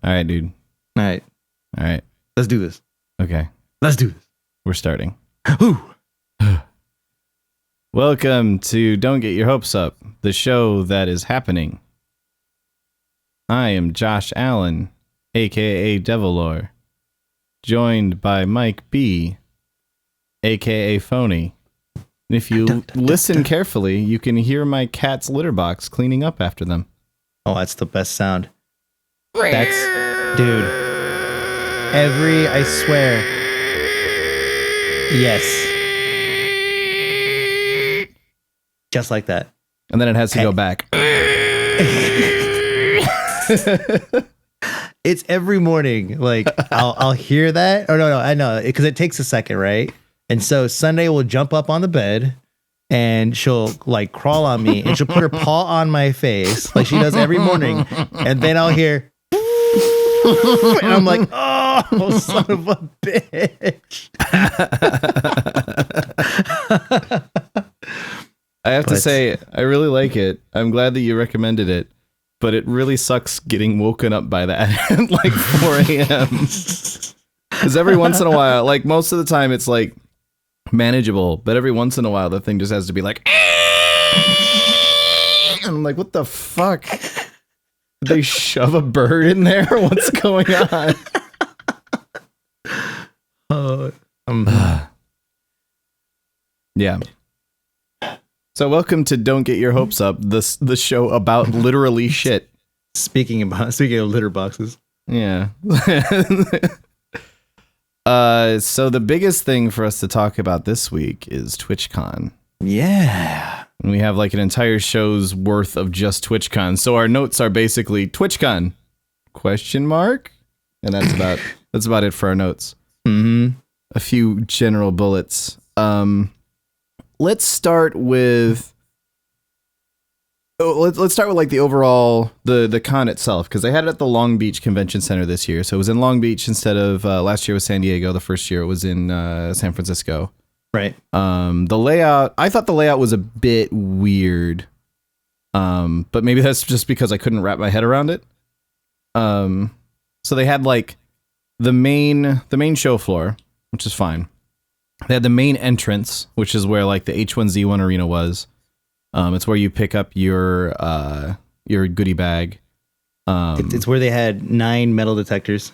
All right, dude. All right. Let's do this. Okay. Let's do this. We're starting. Ooh. Welcome to Don't Get Your Hopes Up, the show that is happening. I am Josh Allen, aka Devilor, joined by Mike B, aka Fony. And if you listen carefully, you can hear my cat's litter box cleaning up after them. Oh, that's the best sound. Dude. I swear. Yes. Just like that. And then it has to go back. It's every morning. Like I'll hear that. Or no, I know, because it takes a second, right? And so Sunday will jump up on the bed and she'll like crawl on me and she'll put her paw on my face like she does every morning. And then I'll hear and I'm like, oh, son of a bitch. I have to say, I really like it. I'm glad that you recommended it, but it really sucks getting woken up by that at like 4 a.m. Because every once in a while, like most of the time it's like manageable, but every once in a while the thing just has to be like, and I'm like, what the fuck? Did they shove a bird in there? What's going on? Yeah. So welcome to Don't Get Your Hopes Up, the show about literally shit. Speaking of litter boxes. Yeah. So the biggest thing for us to talk about this week is TwitchCon. Yeah. And we have like an entire show's worth of just TwitchCon. So our notes are basically TwitchCon ? And that's about it for our notes. Mm-hmm. A few general bullets. Let's start with let's start with like the overall the con itself, because they had it at the Long Beach Convention Center this year. So it was in Long Beach instead of last year was San Diego. The first year it was in San Francisco. Right. The layout, I thought the layout was a bit weird. But maybe that's just because I couldn't wrap my head around it. So they had like the main show floor, which is fine. They had the main entrance, which is where like the H1Z1 arena was. It's where you pick up your goodie bag. It's where they had 9 metal detectors.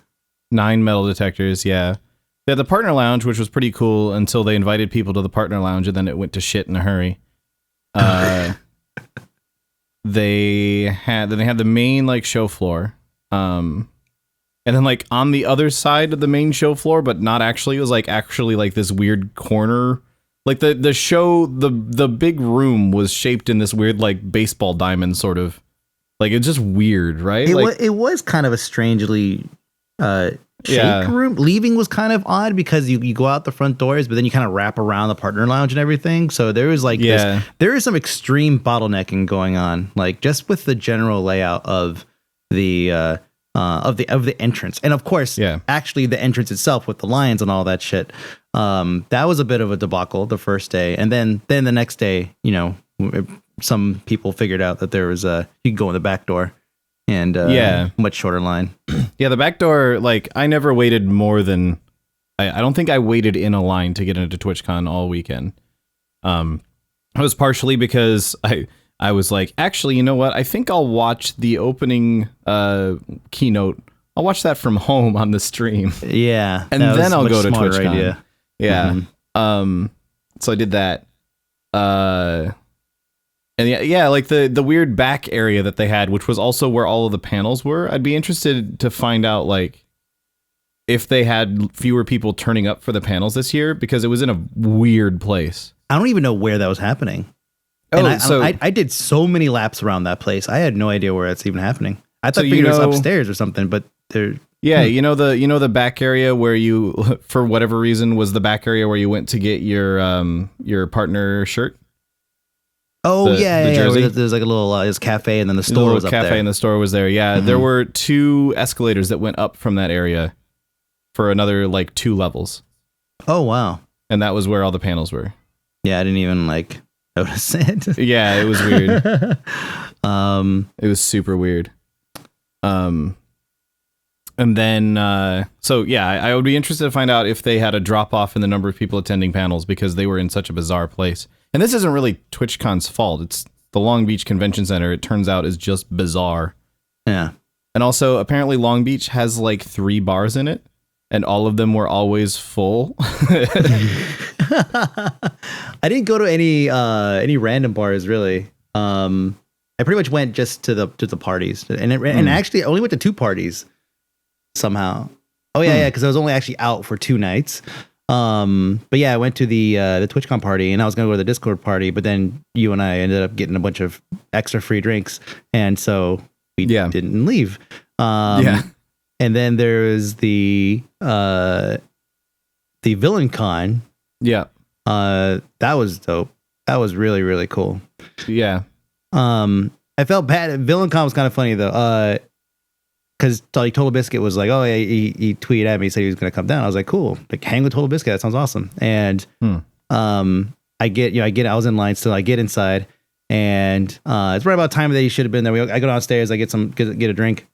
9 metal detectors, yeah. They had the partner lounge, which was pretty cool until they invited people to the partner lounge, and then it went to shit in a hurry. They had the main like show floor. And then like on the other side of the main show floor, but not actually, it was like actually like this weird corner. Like the show, the big room was shaped in this weird like baseball diamond sort of. Like it's just weird, right? It was kind of a strangely shaped room. Leaving was kind of odd because you go out the front doors, but then you kind of wrap around the partner lounge and everything. So there was like there is some extreme bottlenecking going on, like just with the general layout of the entrance. And of course, actually the entrance itself with the lions and all that shit. That was a bit of a debacle the first day. And then the next day, you know, some people figured out that there was you could go in the back door and much shorter line. Yeah, the back door, like I never waited more than I don't think I waited in a line to get into TwitchCon all weekend. It was partially because I was like, actually, you know what? I think I'll watch the opening keynote. I'll watch that from home on the stream. Yeah. And then I'll go to TwitchCon. Idea. Yeah. Mm-hmm. So I did that. And yeah, like the weird back area that they had, which was also where all of the panels were. I'd be interested to find out like if they had fewer people turning up for the panels this year, because it was in a weird place. I don't even know where that was happening. And I did so many laps around that place. I had no idea where it's even happening. I thought it was upstairs or something, but there. Yeah, you know the back area where you, for whatever reason, was the back area where you went to get your partner shirt. Oh, the there's like a little cafe, and then the store was up there. Cafe and the store was there. Yeah, there were 2 escalators that went up from that area for another like 2 levels. Oh wow! And that was where all the panels were. Yeah, I didn't even like notice it. Yeah, it was weird. It was super weird. And then, I would be interested to find out if they had a drop off in the number of people attending panels because they were in such a bizarre place. And this isn't really TwitchCon's fault. It's the Long Beach Convention Center. It turns out is just bizarre. Yeah. And also, apparently, Long Beach has like 3 bars in it, and all of them were always full. I didn't go to any random bars really. I pretty much went just to the parties, and actually I only went to 2 parties. Somehow. Oh yeah, because I was only actually out for 2 nights. But yeah, I went to the TwitchCon party, and I was gonna go to the Discord party, but then you and I ended up getting a bunch of extra free drinks, and so we didn't leave. And then there's the Villain Con. Yeah. That was dope. That was really, really cool. Yeah. I felt bad. Villain Con was kind of funny though. Because Total Biscuit was like, oh yeah, he tweeted at me, said he was gonna come down. I was like, cool, like hang with Total Biscuit, that sounds awesome. And I was in line still. I get inside, and it's right about time that he should have been there. I go downstairs, I get a drink,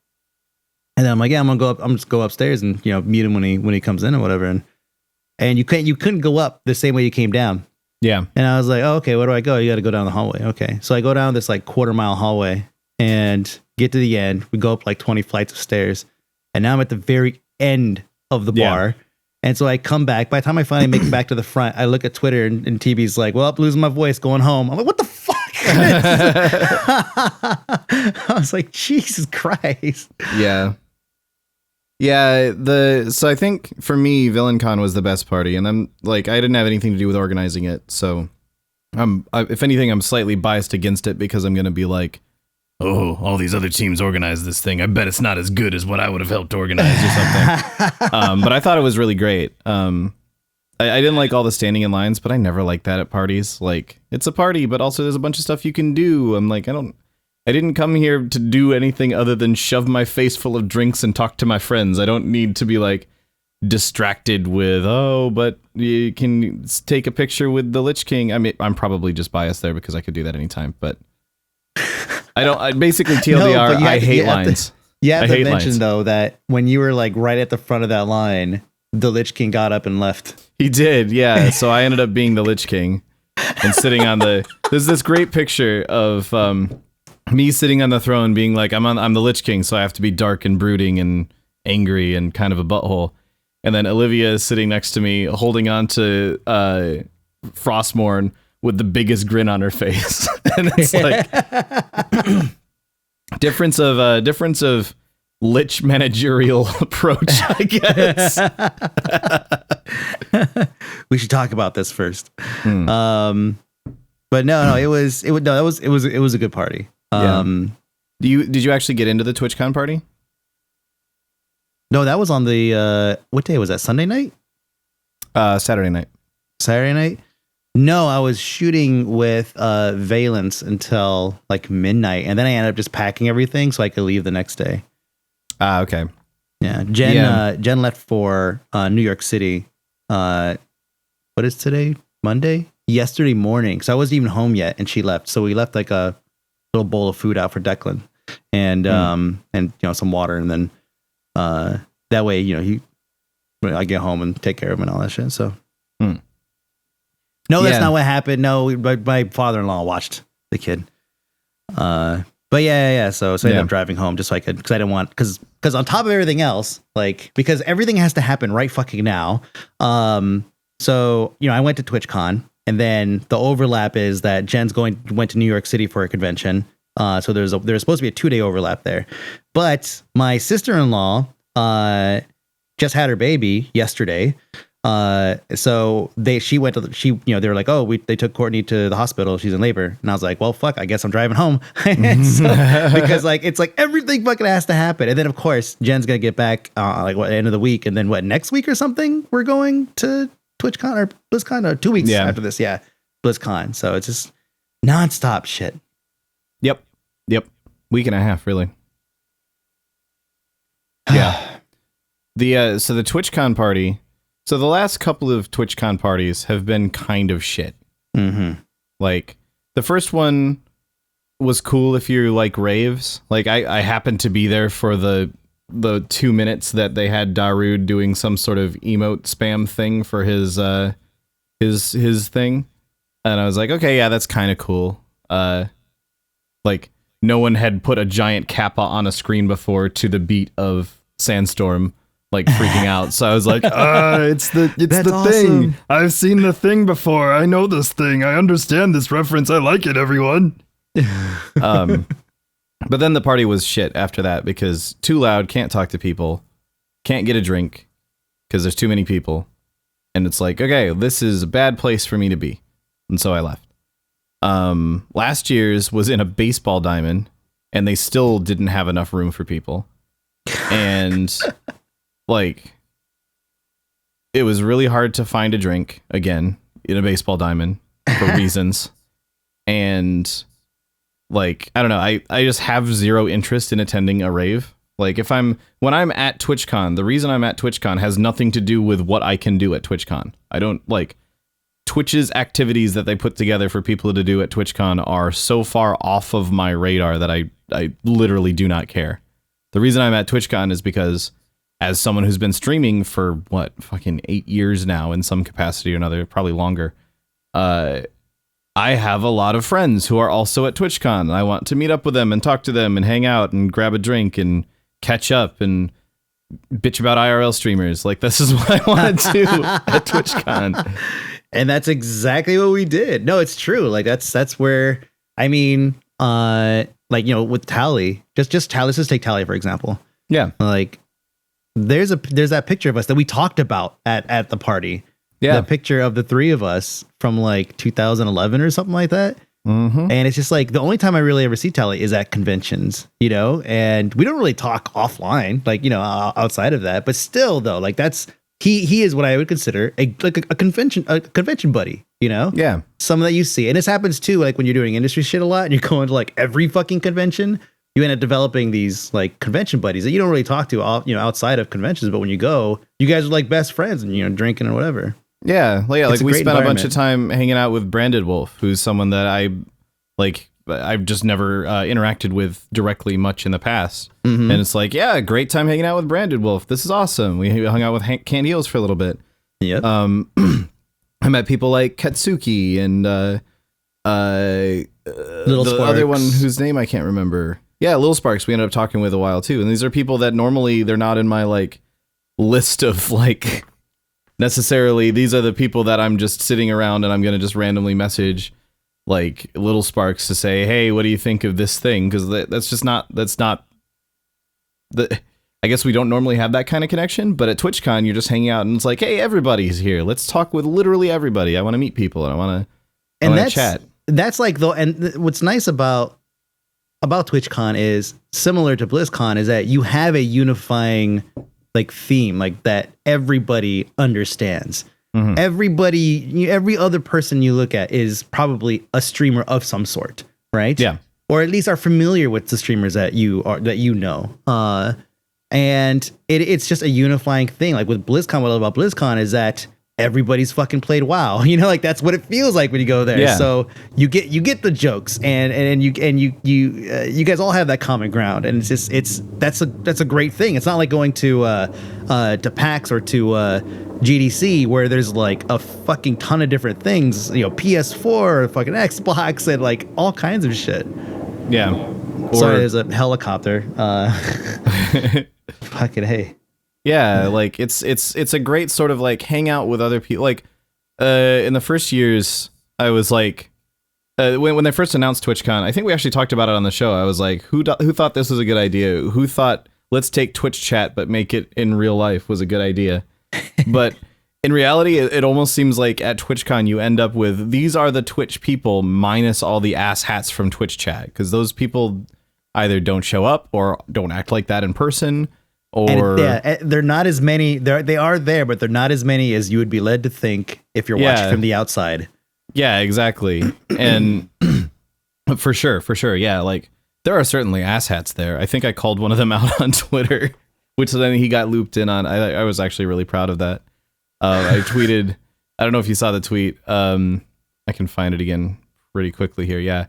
and then I'm like, yeah, I'm gonna go up. I'm just go upstairs and meet him when he comes in or whatever. And you couldn't go up the same way you came down. Yeah. And I was like, oh, okay, where do I go? You got to go down the hallway. Okay, so I go down this like 1/4-mile hallway and get to the end. We go up like 20 flights of stairs, and now I'm at the very end of the bar. And so I come back. By the time I finally make it back to the front, I look at Twitter, and TB's like, well, I'm losing my voice, going home. I'm like, what the fuck? I was like, Jesus Christ. Yeah. Yeah, so I think for me, VillainCon was the best party, and I'm like, I didn't have anything to do with organizing it, so if anything, I'm slightly biased against it because I'm going to be like, oh, all these other teams organized this thing. I bet it's not as good as what I would have helped organize or something. But I thought it was really great. I didn't like all the standing in lines, but I never like that at parties. Like, it's a party, but also there's a bunch of stuff you can do. I'm like, I didn't come here to do anything other than shove my face full of drinks and talk to my friends. I don't need to be like distracted with, but you can take a picture with the Lich King. I mean, I'm probably just biased there because I could do that anytime, but I basically TLDR, I hate lines. You have to mention though that when you were like right at the front of that line, the Lich King got up and left. He did, yeah. So I ended up being the Lich King and sitting on there's this great picture of me sitting on the throne being like, I'm the Lich King, so I have to be dark and brooding and angry and kind of a butthole. And then Olivia is sitting next to me holding on to Frostmourne with the biggest grin on her face. And it's like difference of Lich managerial approach, I guess. We should talk about this first. But no, it was a good party. Did you actually get into the TwitchCon party? No, that was on the what day was that? Sunday night? Saturday night. Saturday night? No, I was shooting with Valence until like midnight, and then I ended up just packing everything so I could leave the next day. Okay. Yeah, Jen left for New York City. What is today? Monday? Yesterday morning. So I wasn't even home yet, and she left. So we left like a little bowl of food out for Declan, and some water, and then that way I get home and take care of him and all that shit. So. No, that's not what happened. No, my father-in-law watched the kid. But yeah. So I ended up driving home just so I could, because I didn't want, because on top of everything else, like, because everything has to happen right fucking now. So I went to TwitchCon, and then the overlap is that Jen's went to New York City for a convention. So there's supposed to be a 2-day overlap there, but my sister-in-law just had her baby yesterday. So they were like, oh, they took Courtney to the hospital. She's in labor. And I was like, well, fuck, I guess I'm driving home. Because like, it's like everything fucking has to happen. And then of course, Jen's going to get back, end of the week. And then next week or something, we're going to TwitchCon or BlizzCon, or 2 weeks after this. Yeah. BlizzCon. So it's just nonstop shit. Yep. Week and a half, really. Yeah. So the TwitchCon party. So the last couple of TwitchCon parties have been kind of shit. Mm-hmm. Like, the first one was cool if you like raves. Like, I happened to be there for the the 2 minutes that they had Darude doing some sort of emote spam thing for his thing, and I was like, okay, yeah, that's kind of cool. Like no one had put a giant kappa on a screen before to the beat of Sandstorm, like freaking out. So I was like, it's the awesome thing. I've seen the thing before. I know this thing. I understand this reference. I like it, everyone. But then the party was shit after that because too loud, can't talk to people, can't get a drink because there's too many people. And it's like, okay, this is a bad place for me to be. And so I left. Last year's was in a baseball diamond and they still didn't have enough room for people. And like, it was really hard to find a drink again in a baseball diamond for reasons. And like, I don't know, I just have zero interest in attending a rave. Like when I'm at TwitchCon, the reason I'm at TwitchCon has nothing to do with what I can do at TwitchCon. I don't like Twitch's activities that they put together for people to do at TwitchCon are so far off of my radar that I literally do not care. The reason I'm at TwitchCon is because as someone who's been streaming for fucking 8 years now in some capacity or another, probably longer, I have a lot of friends who are also at TwitchCon, and I want to meet up with them and talk to them and hang out and grab a drink and catch up and bitch about IRL streamers. Like, this is what I want to do at TwitchCon. And that's exactly what we did. No, it's true. Like, that's where, I mean, like, you know, with Tally, just Tally, let's just take Tally, for example. Yeah. Like, there's that picture of us that we talked about at the party. Yeah, the picture of the three of us from like 2011 or something like that. Mm-hmm. And it's just like the only time I really ever see Tally is at conventions, you know, and we don't really talk offline, like, you know, outside of that. But still, though, like he is what I would consider a convention buddy, you know? Yeah. Someone that you see. And this happens too, like when you're doing industry shit a lot and you're going to like every fucking convention, you end up developing these like convention buddies that you don't really talk to, you know, outside of conventions. But when you go, you guys are like best friends and, you know, drinking or whatever. Yeah, well, yeah, like we spent a bunch of time hanging out with Branded Wolf, who's someone that I've just never interacted with directly much in the past. Mm-hmm. And it's like, yeah, great time hanging out with Branded Wolf. This is awesome. We hung out with Canned Heels for a little bit. Yeah. I met people like Katsuki and Little the Sparks. Other one whose name I can't remember. Yeah, Little Sparks. We ended up talking with a while too. And these are people that normally they're not in my like list of like. Necessarily, these are the people that I'm just sitting around and I'm going to just randomly message like Little Sparks to say, hey, what do you think of this thing? Because that's not I guess we don't normally have that kind of connection, but at TwitchCon, you're just hanging out and it's like, hey, everybody's here. Let's talk with literally everybody. I want to meet people and I want to chat. That's like, though, and what's nice about TwitchCon is similar to BlizzCon is that you have a unifying like theme like that everybody understands. Mm-hmm. Every other person you look at is probably a streamer of some sort, right? Yeah, or at least are familiar with the streamers that you know. And it's just a unifying thing. Like with BlizzCon, what I love about BlizzCon is that everybody's fucking played WoW. You know, like that's what it feels like when you go there. Yeah. So you get the jokes and you guys all have that common ground, and that's a great thing. It's not like going to PAX or to GDC where there's like a fucking ton of different things. You know, PS4, fucking Xbox, and like all kinds of shit. Yeah. Sorry, there's a helicopter. Fucking hey. Yeah, like it's a great sort of like hang out with other people. Like in the first years, I was like, when they first announced TwitchCon, I think we actually talked about it on the show. I was like, who thought this was a good idea? Who thought let's take Twitch chat but make it in real life was a good idea? But in reality, it almost seems like at TwitchCon you end up with these are the Twitch people minus all the ass hats from Twitch chat, because those people either don't show up or don't act like that in person. Or they're not as many. They are there, but they're not as many as you would be led to think if you're watching from the outside. Yeah, exactly. And for sure, yeah. Like there are certainly asshats there. I think I called one of them out on Twitter, which then he got looped in on. I was actually really proud of that. I tweeted. I don't know if you saw the tweet. I can find it again pretty quickly here. Yeah,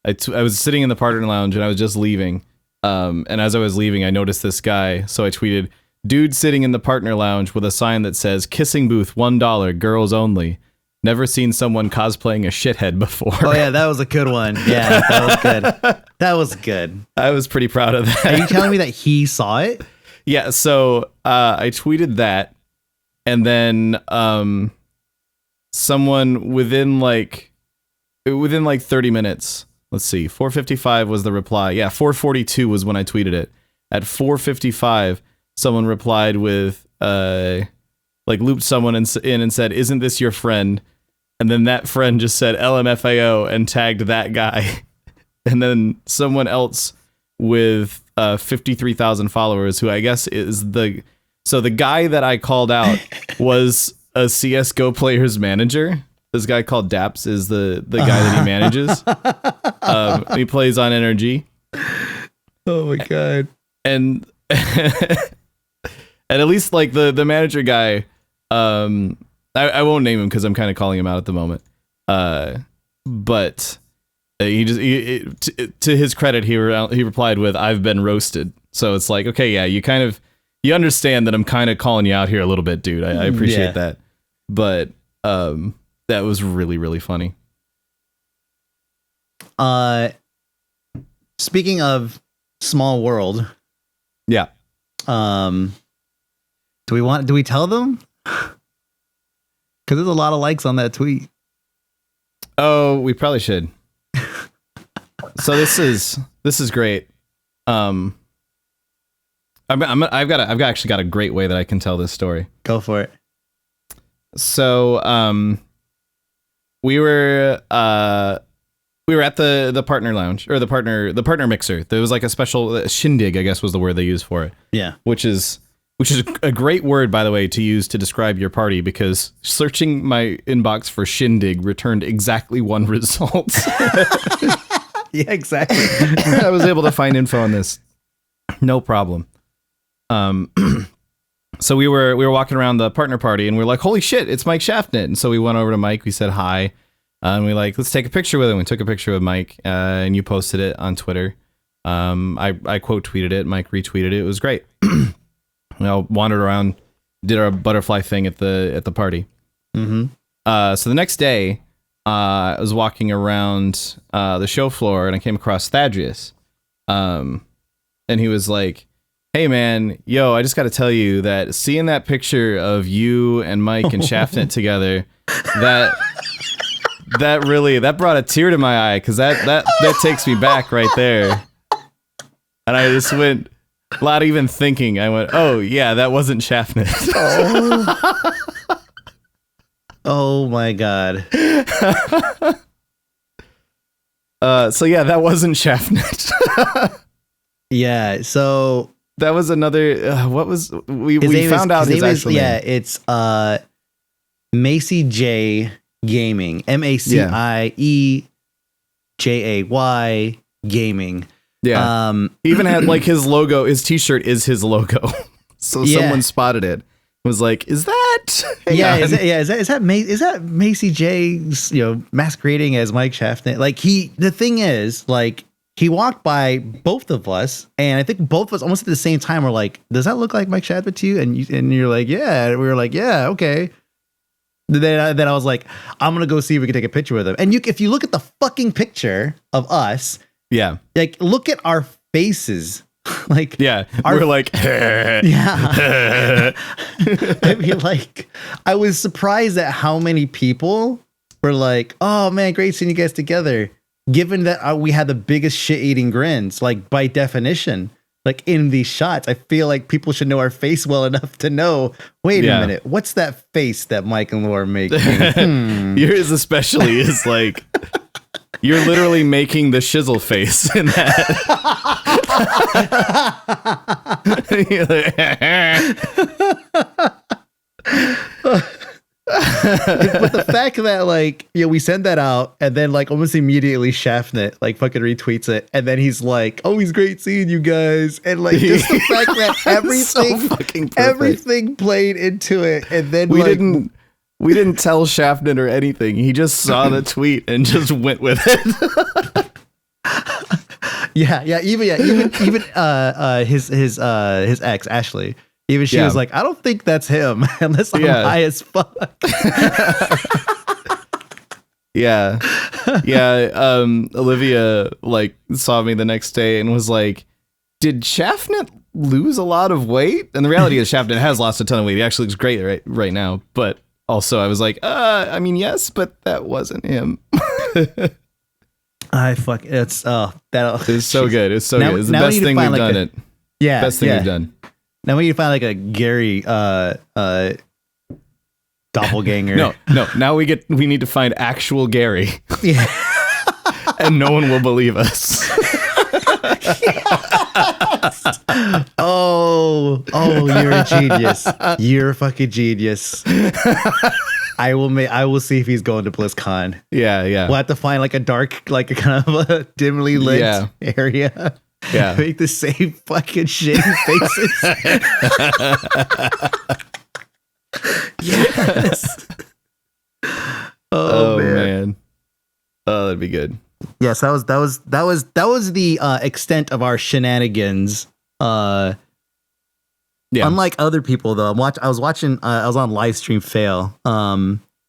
I was sitting in the partner lounge and I was just leaving. And as I was leaving, I noticed this guy. So I tweeted, dude sitting in the partner lounge with a sign that says kissing booth $1, girls only. Never seen someone cosplaying a shithead before. Oh yeah, that was a good one. Yeah, that was good. That was good. I was pretty proud of that. Are you telling me that he saw it? Yeah, so I tweeted that, and then someone within like 30 minutes, let's see, 4:55 was the reply. Yeah, 4:42 was when I tweeted it. At 4:55, someone replied with like looped someone in and said, "Isn't this your friend?" And then that friend just said LMFAO and tagged that guy. And then someone else with 53,000 followers, who I guess is the guy that I called out was a CSGO player's manager. This guy called Daps is the guy that he manages. He plays on Energy. Oh my god. And and at least like the manager guy, I won't name him because I'm kind of calling him out at the moment. But to his credit, he replied with, "I've been roasted." So it's like, okay, yeah, you understand that I'm kind of calling you out here a little bit, dude. I appreciate that. But that was really, really funny. Speaking of small world. Yeah. Do we tell them? Because there's a lot of likes on that tweet. Oh, we probably should. So this is great. I've actually got a great way that I can tell this story. Go for it. So we were at the partner lounge, or the partner mixer. There was like a special shindig, I guess was the word they used for it. Yeah. Which is a great word, by the way, to use to describe your party, because searching my inbox for shindig returned exactly one result. Yeah, exactly. I was able to find info on this. No problem. So we were walking around the partner party, and we were like, holy shit, it's Mike Shaftnet. And so we went over to Mike, we said hi, and we like, let's take a picture with him. We took a picture with Mike, and you posted it on Twitter. I quote tweeted it, Mike retweeted it. It was great. We all wandered around, did our butterfly thing at the party. Mm-hmm. So the next day, I was walking around the show floor, and I came across Thaddeus. And he was like, hey man, yo, I just got to tell you that seeing that picture of you and Mike and Shaftnet together, that brought a tear to my eye, because that takes me back right there. And I just went, without even thinking, I went, oh yeah, that wasn't Shaftnet. Oh my god. So yeah, that wasn't Shaftnet. Yeah, so that was another. What was we found out his actual name? Yeah, it's Macy J Gaming. MACIEJAY Gaming. Yeah. He even had like his logo. His T-shirt is his logo. So someone spotted it. Was like, is that? Is that Macy J? Masquerading as Mike Shaftnet. Like the thing is, like, he walked by both of us, and I think both of us almost at the same time were like, does that look like Mike Shaftnet to you? And you're like, yeah. And we were like, yeah, okay. Then I was like, I'm gonna go see if we can take a picture with him. And if you look at the fucking picture of us, yeah, like, look at our faces. Like, yeah, we're like, yeah. I mean, like, I was surprised at how many people were like, oh man, great seeing you guys together. Given that we had the biggest shit-eating grins, like, by definition, like, in these shots, I feel like people should know our face well enough to know, wait a minute, what's that face that Mike and Laura make? Yours especially is like, you're literally making the shizzle face in that. But the fact that, like, we send that out, and then, like, almost immediately Shaftnet like fucking retweets it, and then he's like, oh, he's great seeing you guys, and like, just the fact that everything played into it, and then we didn't tell Shaftnet or anything. He just saw the tweet and just went with it. Even his ex Ashley. Even she was like, I don't think that's him unless I'm high as fuck. Yeah. Olivia like saw me the next day and was like, did Shaftnet lose a lot of weight? And the reality is Shaftnet has lost a ton of weight. He actually looks great right now. But also I was like, I mean, yes, but that wasn't him. It's so good. It's so good. It's the best thing we've done. Best thing we've done. Now we need to find like a Gary doppelganger. No. Now we need to find actual Gary. Yeah. And no one will believe us. Yes. Oh, you're a genius. You're a fucking genius. I will see if he's going to BlizzCon. Yeah. We'll have to find like a dark, like a kind of a dimly lit area. Yeah. Make the same fucking shitty faces. Yes. Oh man. Oh, that'd be good. Yes, that was the extent of our shenanigans. Unlike other people though, I was on Livestream Fail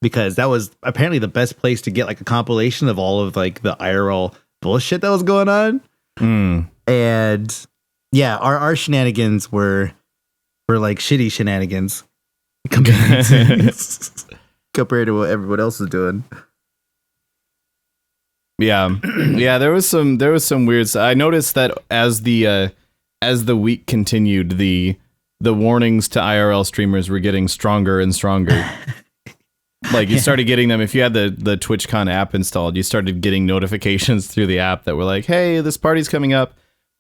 because that was apparently the best place to get like a compilation of all of like the IRL bullshit that was going on. And yeah, our shenanigans were like shitty shenanigans compared to what everyone else is doing. Yeah. There was some weird. I noticed that as the week continued, the warnings to IRL streamers were getting stronger and stronger. Like you started getting them if you had the TwitchCon app installed. You started getting notifications through the app that were like, "Hey, this party's coming up.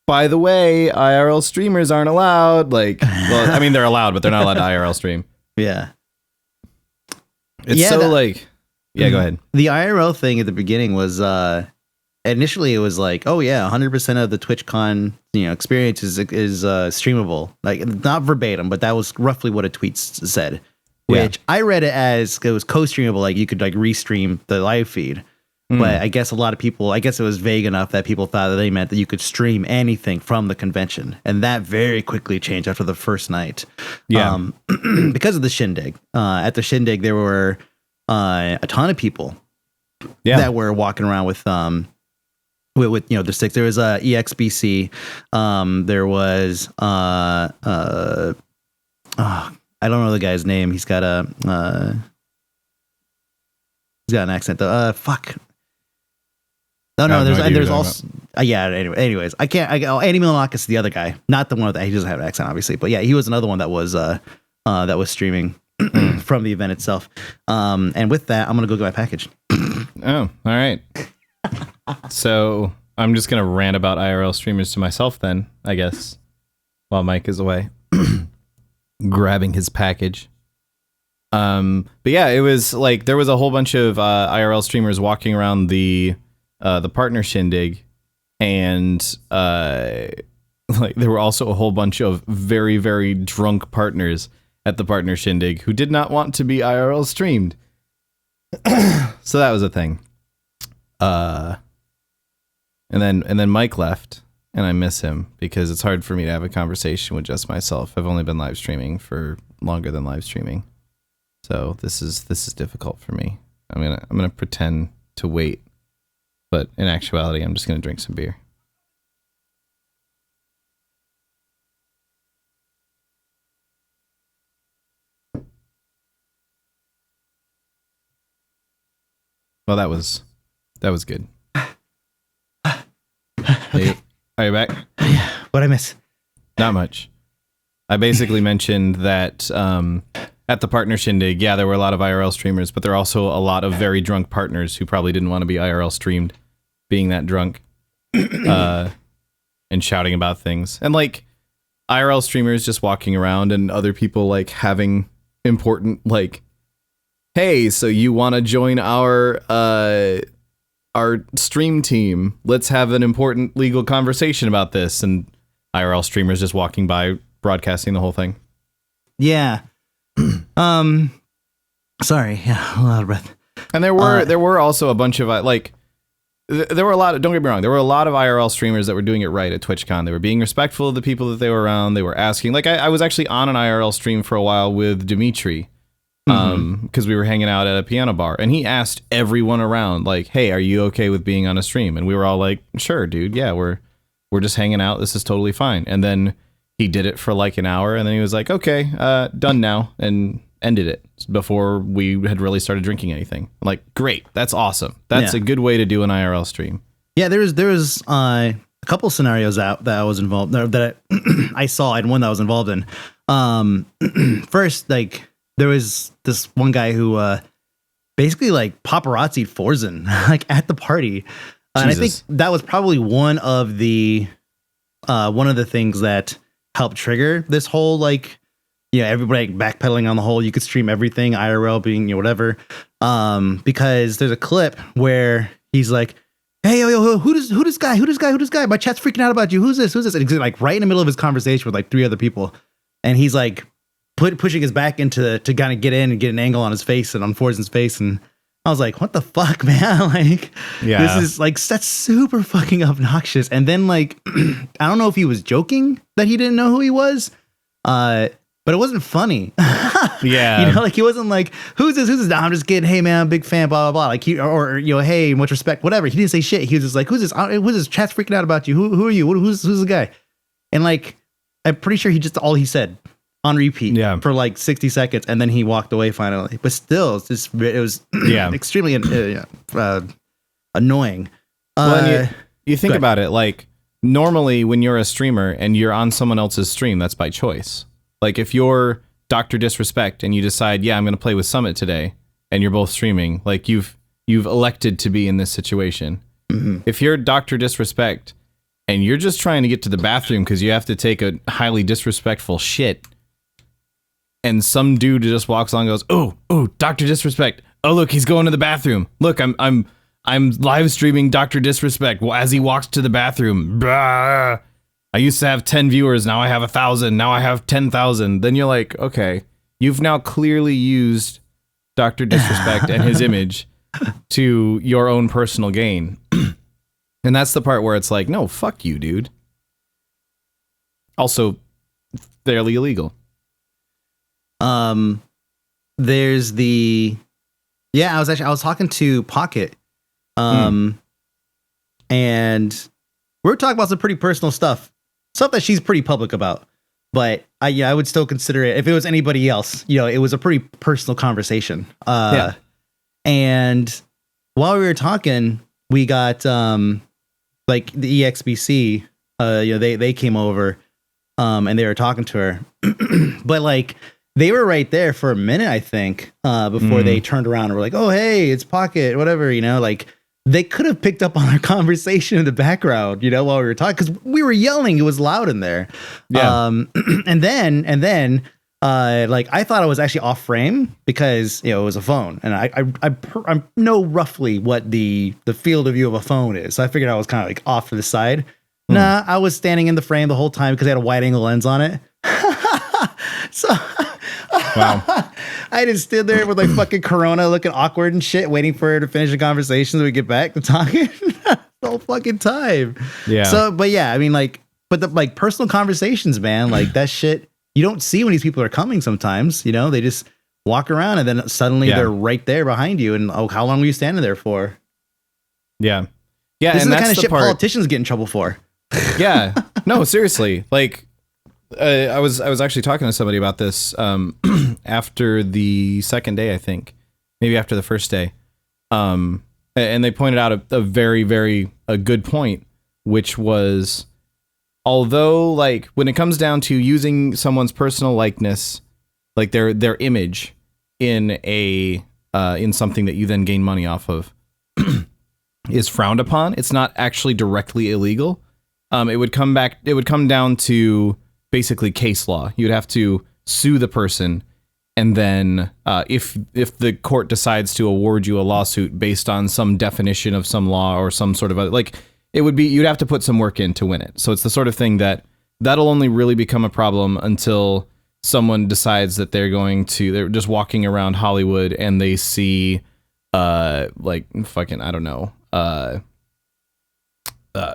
By the way, IRL streamers aren't allowed." Like, well, I mean, they're allowed, but they're not allowed to IRL stream. Yeah. It's go ahead. The IRL thing at the beginning was initially it was like, oh yeah, 100% of the TwitchCon experience is streamable. Like not verbatim, but that was roughly what a tweet said. Which I read it as it was co-streamable, like you could like restream the live feed. But I guess a lot of people, it was vague enough that people thought that they meant that you could stream anything from the convention. And that very quickly changed after the first night. Yeah. Because of the shindig. At the shindig, there were a ton of people that were walking around with the sticks. There was EXBC. There was I don't know the guy's name. He's got an accent. Fuck. No. There's also Anyways, I can't. Andy Milonakis is the other guy, not the one that he doesn't have an accent, obviously. But yeah, he was another one that was streaming from the event itself. And with that, I'm gonna go get my package. Oh, all right. So I'm just gonna rant about IRL streamers to myself then, I guess, while Mike is away, grabbing his package. But yeah, it was like there was a whole bunch of IRL streamers walking around the partner shindig, and like there were also a whole bunch of very, very drunk partners at the partner shindig who did not want to be IRL streamed. So that was a thing. And then Mike left, and I miss him because it's hard for me to have a conversation with just myself. I've only been live streaming for longer than live streaming. So this is difficult for me. I'm gonna pretend to wait, but in actuality, I'm just gonna drink some beer. Well, that was good. Hey, are you back? What'd I miss? Not much. I basically mentioned that at the partner shindig, there were a lot of IRL streamers, but there are also a lot of very drunk partners who probably didn't want to be IRL streamed, being that drunk, and shouting about things. And like IRL streamers just walking around and other people like having important like, hey, so you want to join our stream team? Let's have an important legal conversation about this. And IRL streamers just walking by, broadcasting the whole thing. Yeah. Sorry. Yeah, a lot of breath. And there were also a bunch of like there were a lot of, don't get me wrong, there were a lot of IRL streamers that were doing it right at TwitchCon. They were being respectful of the people that they were around. They were asking, like, I was actually on an IRL stream for a while with Dimitri, because we were hanging out at a piano bar, and he asked everyone around, like, hey, are you okay with being on a stream? And we were all like, sure, dude, yeah, we're just hanging out, this is totally fine. And then he did it for like an hour, and then he was like, okay, done now, and ended it before we had really started drinking anything. I'm like, great, that's awesome. That's a good way to do an IRL stream. Yeah, there was a couple scenarios that I was involved, that I saw, and one that I was involved in. First, like, there was this one guy who basically like paparazzi'd Forzen like at the party, and I think that was probably one of the things that helped trigger this whole, like, everybody backpedaling on the whole you could stream everything, IRL being whatever, because there's a clip where he's like, hey, yo, who this guy, my chat's freaking out about you, who's this, and he's like right in the middle of his conversation with like 3 other people, and he's like pushing his back into to kind of get in and get an angle on his face and on Forzen's face, and I was like, what the fuck, man? Like, this is like, that's super fucking obnoxious. And then, like, I don't know if he was joking that he didn't know who he was, but it wasn't funny. Yeah. Like, he wasn't like, who's this? No, I'm just kidding. Hey, man, I'm a big fan, blah, blah, blah. Like, hey, much respect, whatever. He didn't say shit. He was just like, who's this? Who's this? Chat's freaking out about you. Who are you? Who's the guy? And, like, I'm pretty sure all he said on repeat for like 60 seconds, and then he walked away finally. But still, it was extremely annoying. Well, you think about it, like, normally when you're a streamer and you're on someone else's stream, that's by choice. Like, if you're Dr. Disrespect and you decide, I'm going to play with Summit today, and you're both streaming, like, you've elected to be in this situation. Mm-hmm. If you're Dr. Disrespect and you're just trying to get to the bathroom because you have to take a highly disrespectful shit, and some dude just walks on and goes, oh, Dr. Disrespect. Oh, look, he's going to the bathroom. Look, I'm live streaming Dr. Disrespect as he walks to the bathroom. Blah. I used to have 10 viewers. Now I have 1,000. Now I have 10,000. Then you're like, okay, you've now clearly used Dr. Disrespect and his image to your own personal gain. And that's the part where it's like, no, fuck you, dude. Also, fairly illegal. There's I was talking to Pocket, and we were talking about some pretty personal stuff that she's pretty public about, but I would still consider it, if it was anybody else, it was a pretty personal conversation. And while we were talking, we got, like, the EXBC, they came over, and they were talking to her, but, like, they were right there for a minute, I think, before they turned around and were like, oh, hey, it's Pocket, whatever, like, they could have picked up on our conversation in the background, while we were talking, because we were yelling. It was loud in there. Yeah. And then, like, I thought I was actually off frame because, it was a phone, and I know roughly what the field of view of a phone is. So I figured I was kind of like off to the side. Nah, I was standing in the frame the whole time because I had a wide angle lens on it. So wow. I just stood there with like fucking Corona looking awkward and shit, waiting for her to finish the conversation so we get back to talking the whole fucking time. Yeah. So, but yeah, I mean, like, but the like personal conversations, man, like that shit, you don't see when these people are coming sometimes, they just walk around and then suddenly they're right there behind you. And how long were you standing there for? Yeah. Yeah. This is the kind of shit politicians get in trouble for. Yeah. No, seriously. Like, I was actually talking to somebody about this after the second day, I think, maybe after the first day, and they pointed out a very, very good point, which was, although, like, when it comes down to using someone's personal likeness, like their image in in something that you then gain money off of, is frowned upon. It's not actually directly illegal. It would come down to basically case law. You'd have to sue the person, and then if the court decides to award you a lawsuit based on some definition of some law or some sort of like, it would be, you'd have to put some work in to win it. So it's the sort of thing that'll only really become a problem until someone decides that they're just walking around Hollywood and they see like fucking, I don't know,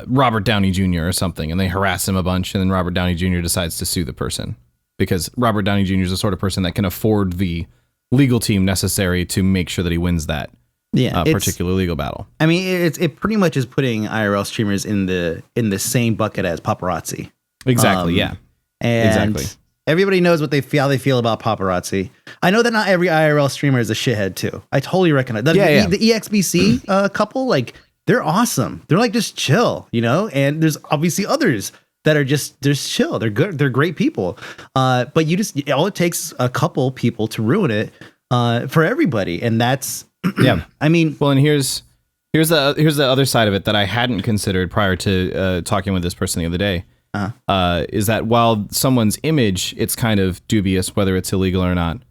Robert Downey Jr. or something, and they harass him a bunch, and then Robert Downey Jr. decides to sue the person because Robert Downey Jr. is the sort of person that can afford the legal team necessary to make sure that he wins that particular legal battle. I mean, it pretty much is putting IRL streamers in the same bucket as paparazzi. Exactly. And everybody knows how they feel about paparazzi. I know that not every IRL streamer is a shithead too. I totally recognize that. The EXBC couple, like, they're awesome. They're like just chill, you know. And there's obviously others that are just chill. They're good. They're great people. But all it takes a couple people to ruin it for everybody, and that's I mean, well, and here's the other side of it that I hadn't considered prior to talking with this person the other day. Is that while someone's image, it's kind of dubious whether it's illegal or not.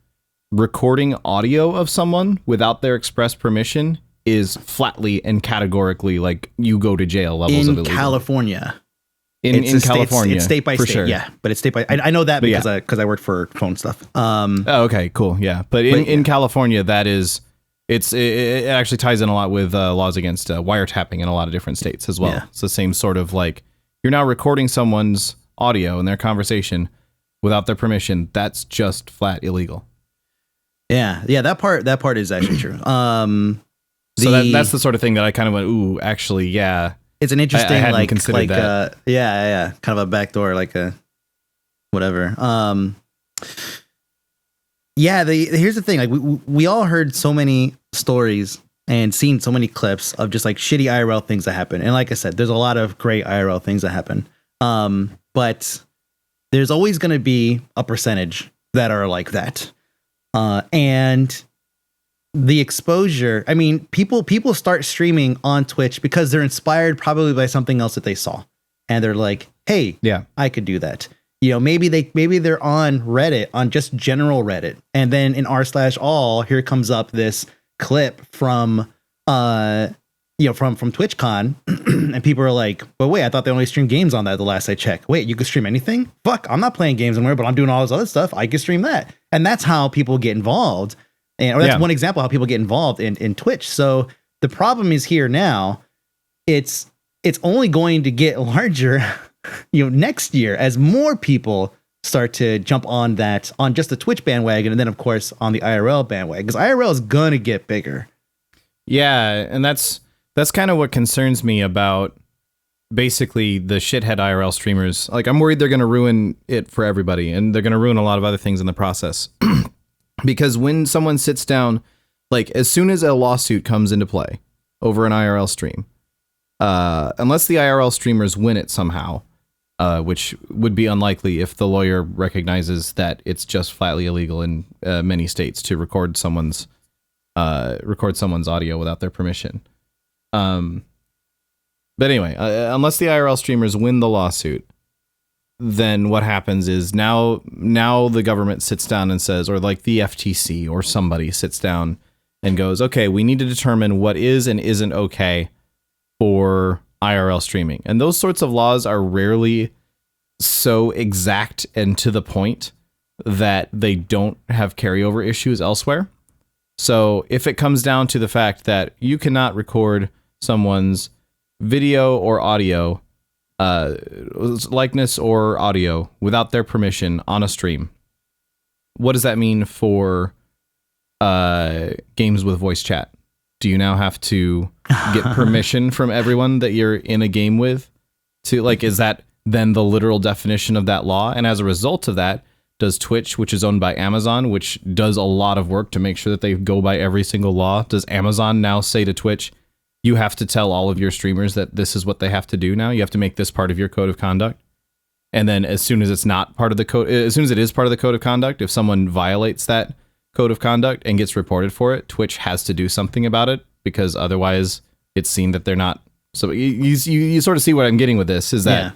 Recording audio of someone without their express permission is flatly and categorically like you go to jail levels of illegal. California. In California, it's state by state, sure. yeah. But it's state by. I know that because I worked for phone stuff. Okay, cool, yeah. But in California, that is, it actually ties in a lot with laws against wiretapping in a lot of different states as well. Yeah. It's the same sort of like you're now recording someone's audio and their conversation without their permission. That's just flat illegal. Yeah. That part is actually true. So that's the sort of thing that I kind of went, ooh, actually, yeah. It's an interesting, I like that. Kind of a backdoor, like a whatever. Here's the thing, like we all heard so many stories and seen so many clips of just like shitty IRL things that happen. And like I said, there's a lot of great IRL things that happen. But there's always going to be a percentage that are like that. And the exposure, I mean, people start streaming on Twitch because they're inspired probably by something else that they saw. And they're like, hey, I could do that. You know, maybe they're on Reddit, on just general Reddit. And then in r/all, here comes up this clip from from TwitchCon. And people are like, well, wait, I thought they only streamed games on that the last I checked. Wait, you could stream anything? Fuck, I'm not playing games anymore, but I'm doing all this other stuff. I can stream that. And that's how people get involved. Or that's one example how people get involved in Twitch. So the problem is here now. It's only going to get larger, next year as more people start to jump on that, on just the Twitch bandwagon, and then of course on the IRL bandwagon, because IRL is gonna get bigger. Yeah, and that's kind of what concerns me about basically the shithead IRL streamers. Like, I'm worried they're gonna ruin it for everybody, and they're gonna ruin a lot of other things in the process. Because when someone sits down, like as soon as a lawsuit comes into play over an IRL stream, unless the IRL streamers win it somehow, which would be unlikely if the lawyer recognizes that it's just flatly illegal in many states to record someone's audio without their permission. But anyway, unless the IRL streamers win the lawsuit, then what happens is now the government sits down and says, or like the FTC or somebody sits down and goes, okay, we need to determine what is and isn't okay for IRL streaming. And those sorts of laws are rarely so exact and to the point that they don't have carryover issues elsewhere. So if it comes down to the fact that you cannot record someone's video or audio, likeness or audio without their permission on a stream, what does that mean for games with voice chat? Do you now have to get permission from everyone that you're in a game with? Is that then the literal definition of that law? And as a result of that, does Twitch, which is owned by Amazon, which does a lot of work to make sure that they go by every single law, does Amazon now say to Twitch, you have to tell all of your streamers that this is what they have to do now? You have to make this part of your code of conduct. And then as soon as it's not part of the code, as soon as it is part of the code of conduct, if someone violates that code of conduct and gets reported for it, Twitch has to do something about it, because otherwise it's seen that they're not. So you sort of see what I'm getting with this, is that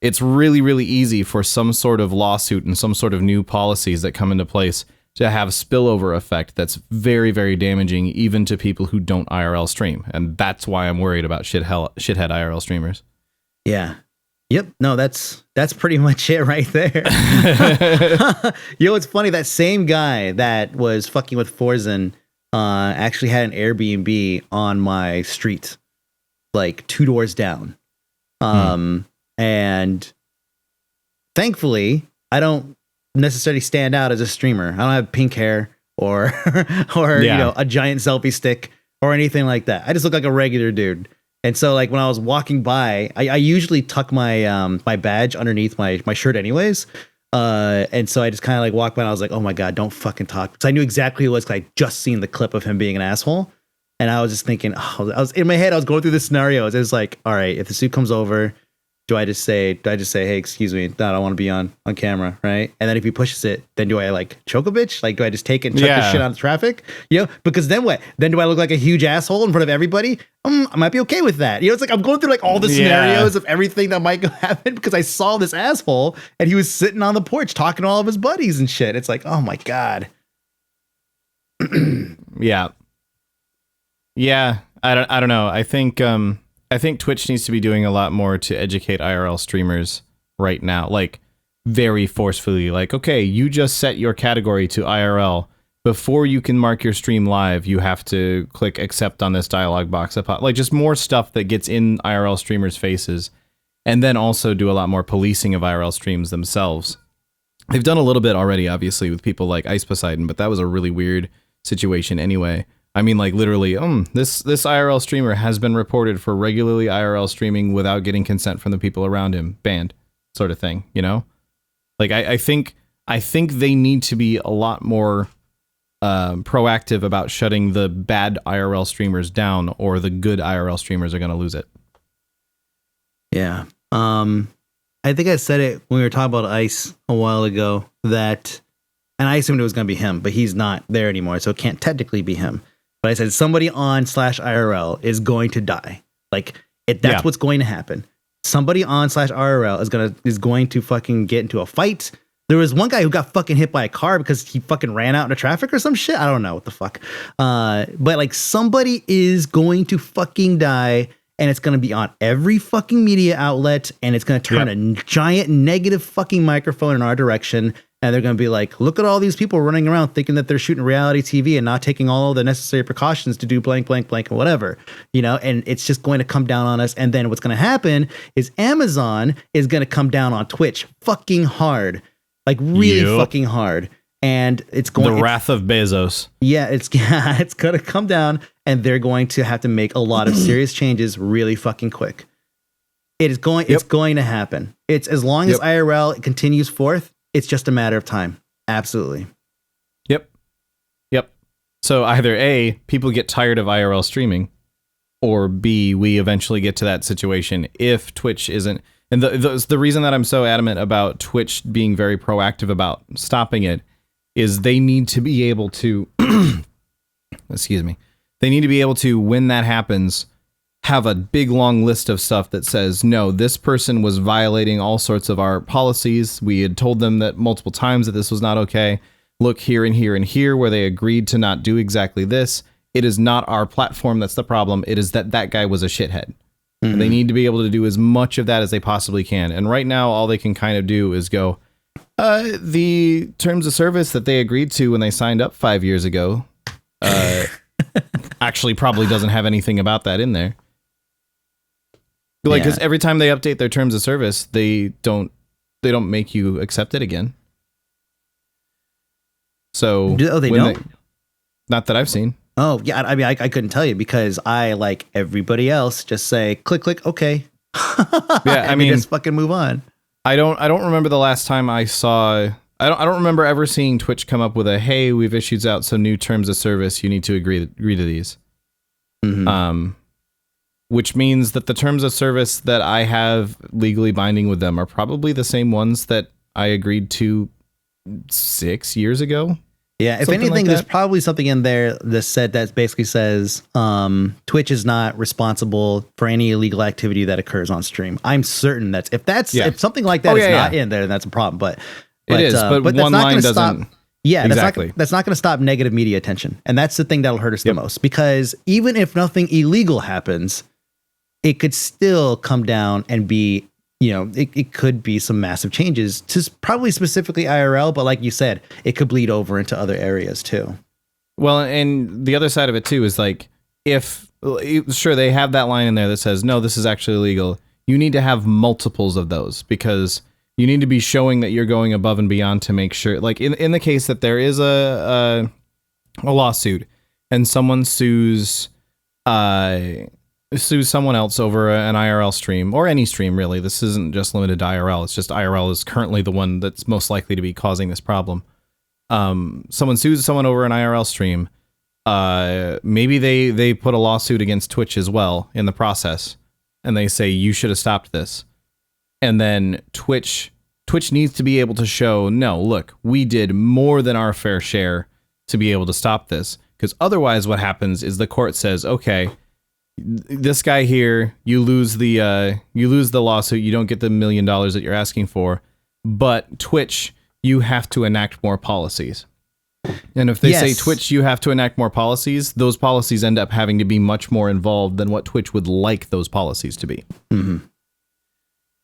it's really, really easy for some sort of lawsuit and some sort of new policies that come into place to have spillover effect that's very, very damaging even to people who don't IRL stream. And that's why I'm worried about shithead IRL streamers. Yeah. Yep. No, that's pretty much it right there. It's funny, that same guy that was fucking with Forzen actually had an Airbnb on my street, like 2 doors down. And thankfully, I don't necessarily stand out as a streamer. I don't have pink hair or a giant selfie stick or anything like that. I just look like a regular dude. And so like when I was walking by, I usually tuck my my badge underneath my shirt anyways. And so I just kind of like walked by and I was like, oh my God, don't fucking talk. Because I knew exactly who it was because I just seen the clip of him being an asshole. And I was just thinking, I was in my head, I was going through the scenarios. It was like, all right, if the suit comes over, do I just say, hey, excuse me, no, I don't want to be on camera, right? And then if he pushes it, then do I like choke a bitch? Like, do I just take it and chuck the shit out of traffic? You know, because then what? Then do I look like a huge asshole in front of everybody? I might be okay with that. You know, it's like I'm going through like all the scenarios of everything that might happen because I saw this asshole and he was sitting on the porch talking to all of his buddies and shit. It's like, oh my God. Yeah. I don't know. I think Twitch needs to be doing a lot more to educate IRL streamers right now, like very forcefully. Like, okay, you just set your category to IRL. Before you can mark your stream live, you have to click accept on this dialog box. Like just more stuff that gets in IRL streamers' faces, and then also do a lot more policing of IRL streams themselves. They've done a little bit already, obviously, with people like Ice Poseidon, but that was a really weird situation anyway. I mean, like literally, this IRL streamer has been reported for regularly IRL streaming without getting consent from the people around him, banned, sort of thing, you know? Like, I think they need to be a lot more proactive about shutting the bad IRL streamers down, or the good IRL streamers are going to lose it. Yeah. I think I said it when we were talking about Ice a while ago, that, and I assumed it was going to be him, but he's not there anymore, so it can't technically be him. But I said somebody on /IRL is going to die. Like that's what's going to happen. Somebody on /IRL is going to fucking get into a fight. There was one guy who got fucking hit by a car because he fucking ran out into traffic or some shit. I don't know what the fuck. But like somebody is going to fucking die, and it's going to be on every fucking media outlet, and it's going to turn a giant negative fucking microphone in our direction. And they're going to be like, look at all these people running around thinking that they're shooting reality TV and not taking all the necessary precautions to do blank, blank, blank, and whatever, you know, and it's just going to come down on us. And then what's going to happen is Amazon is going to come down on Twitch fucking hard, like really fucking hard. And it's going the wrath of Bezos. Yeah, it's going to come down, and they're going to have to make a lot of serious changes really fucking quick. It's going to happen. It's as long as IRL continues forth, it's just a matter of time. Absolutely. Yep. So either A, people get tired of IRL streaming, or B, we eventually get to that situation if Twitch isn't. And the reason that I'm so adamant about Twitch being very proactive about stopping it is they need to be able to, excuse me, they need to be able to, when that happens, have a big long list of stuff that says, no, this person was violating all sorts of our policies. We had told them that multiple times that this was not okay. Look here and here and here where they agreed to not do exactly this. It is not our platform that's the problem. It is that guy was a shithead. Mm-hmm. And they need to be able to do as much of that as they possibly can. And right now, all they can kind of do is go, the terms of service that they agreed to when they signed up 5 years ago actually probably doesn't have anything about that in there. Like, because every time they update their terms of service, they don't make you accept it again. So they don't? Not that I've seen. Oh yeah, I mean, I couldn't tell you because I, like everybody else, just say click, okay. Yeah, I mean, just fucking move on. I don't remember the last time I saw. I don't remember ever seeing Twitch come up with a, hey, we've issued out some new terms of service. You need to agree to these. Mm-hmm. Which means that the terms of service that I have legally binding with them are probably the same ones that I agreed to 6 years ago. Yeah, if anything, like there's probably something in there that basically says Twitch is not responsible for any illegal activity that occurs on stream. I'm certain if something like that is not in there, then that's a problem. But it is. But one line doesn't. Yeah, exactly. That's not going to stop negative media attention, and that's the thing that'll hurt us the most. Because even if nothing illegal happens, it could still come down and be, you know, it could be some massive changes to probably specifically IRL, but like you said, it could bleed over into other areas too. Well, and the other side of it too is like, if sure they have that line in there that says, no, this is actually illegal. you need to have multiples of those, because you need to be showing that you're going above and beyond to make sure, like in the case that there is a lawsuit and someone sues someone else over an IRL stream, or any stream really. This isn't just limited to IRL. It's just IRL is currently the one that's most likely to be causing this problem. Someone sues someone over an IRL stream. Maybe they put a lawsuit against Twitch as well in the process, and they say you should have stopped this. And then Twitch needs to be able to show, no, look, we did more than our fair share to be able to stop this. Because otherwise what happens is the court says, okay, this guy here, you lose the lawsuit, you don't get the $1 million that you're asking for, but Twitch, you have to enact more policies. And if they say, Twitch, you have to enact more policies, those policies end up having to be much more involved than what Twitch would like those policies to be. Mm-hmm.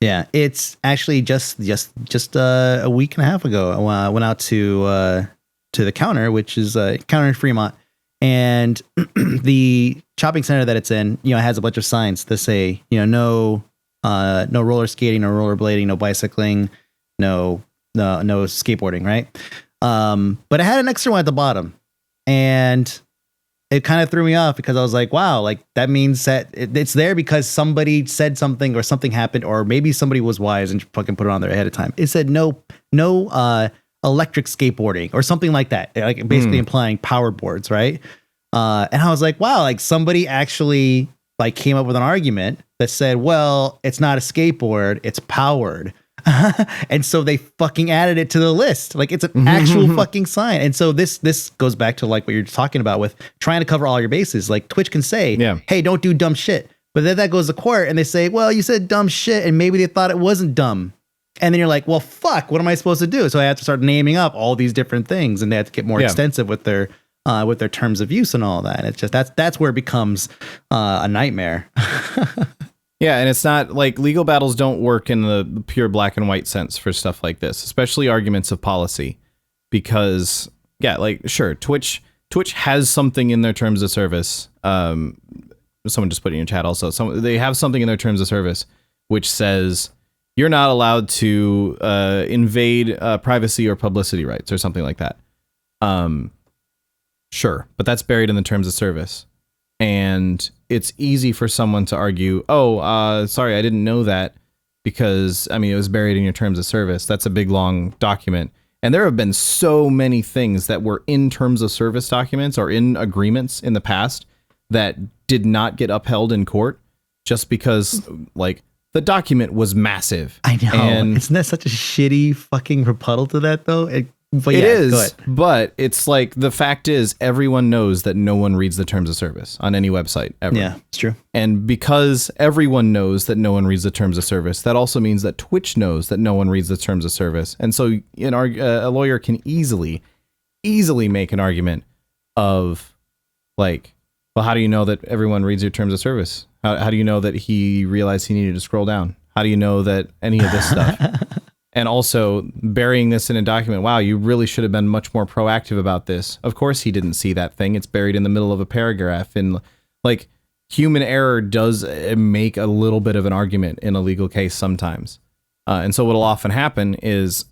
Yeah, it's actually just a week and a half ago, I went out to the counter, which is a counter in Fremont, and the shopping center that it's in, it has a bunch of signs that say, no roller skating, no rollerblading, no bicycling, no skateboarding, right? But I had an extra one at the bottom, and it kind of threw me off because I was like, wow, like that means that it's there because somebody said something or something happened, or maybe somebody was wise and fucking put it on there ahead of time. It said no electric skateboarding or something like that, like basically implying powered boards, right? And I was like, wow, like somebody actually like came up with an argument that said, well, it's not a skateboard, it's powered. And so they fucking added it to the list. Like it's an actual fucking sign. And so this goes back to like what you're talking about with trying to cover all your bases. Like Twitch can say, hey, don't do dumb shit. But then that goes to court and they say, well, you said dumb shit and maybe they thought it wasn't dumb. And then you're like, well, fuck, what am I supposed to do? So I have to start naming up all these different things, and they have to get more extensive with their terms of use and all that. And it's just that's where it becomes a nightmare. Yeah, and it's not like legal battles don't work in the pure black and white sense for stuff like this, especially arguments of policy, because like sure, Twitch has something in their terms of service. Someone just put it in your chat also. They have something in their terms of service which says you're not allowed to invade privacy or publicity rights or something like that. Sure, but that's buried in the terms of service. And it's easy for someone to argue, sorry, I didn't know that, because, it was buried in your terms of service. That's a big, long document. And there have been so many things that were in terms of service documents or in agreements in the past that did not get upheld in court just because, like, the document was massive. I know. And isn't that such a shitty fucking rebuttal to that, though? It is, but it's like, the fact is, everyone knows that no one reads the terms of service on any website ever. Yeah, it's true. And because everyone knows that no one reads the terms of service, that also means that Twitch knows that no one reads the terms of service. And so a lawyer can easily make an argument of, like, well, how do you know that everyone reads your terms of service? How do you know that he realized he needed to scroll down? How do you know that any of this stuff? And also burying this in a document. Wow, you really should have been much more proactive about this. Of course he didn't see that thing. It's buried in the middle of a paragraph. And like, human error does make a little bit of an argument in a legal case sometimes. And so what'll often happen is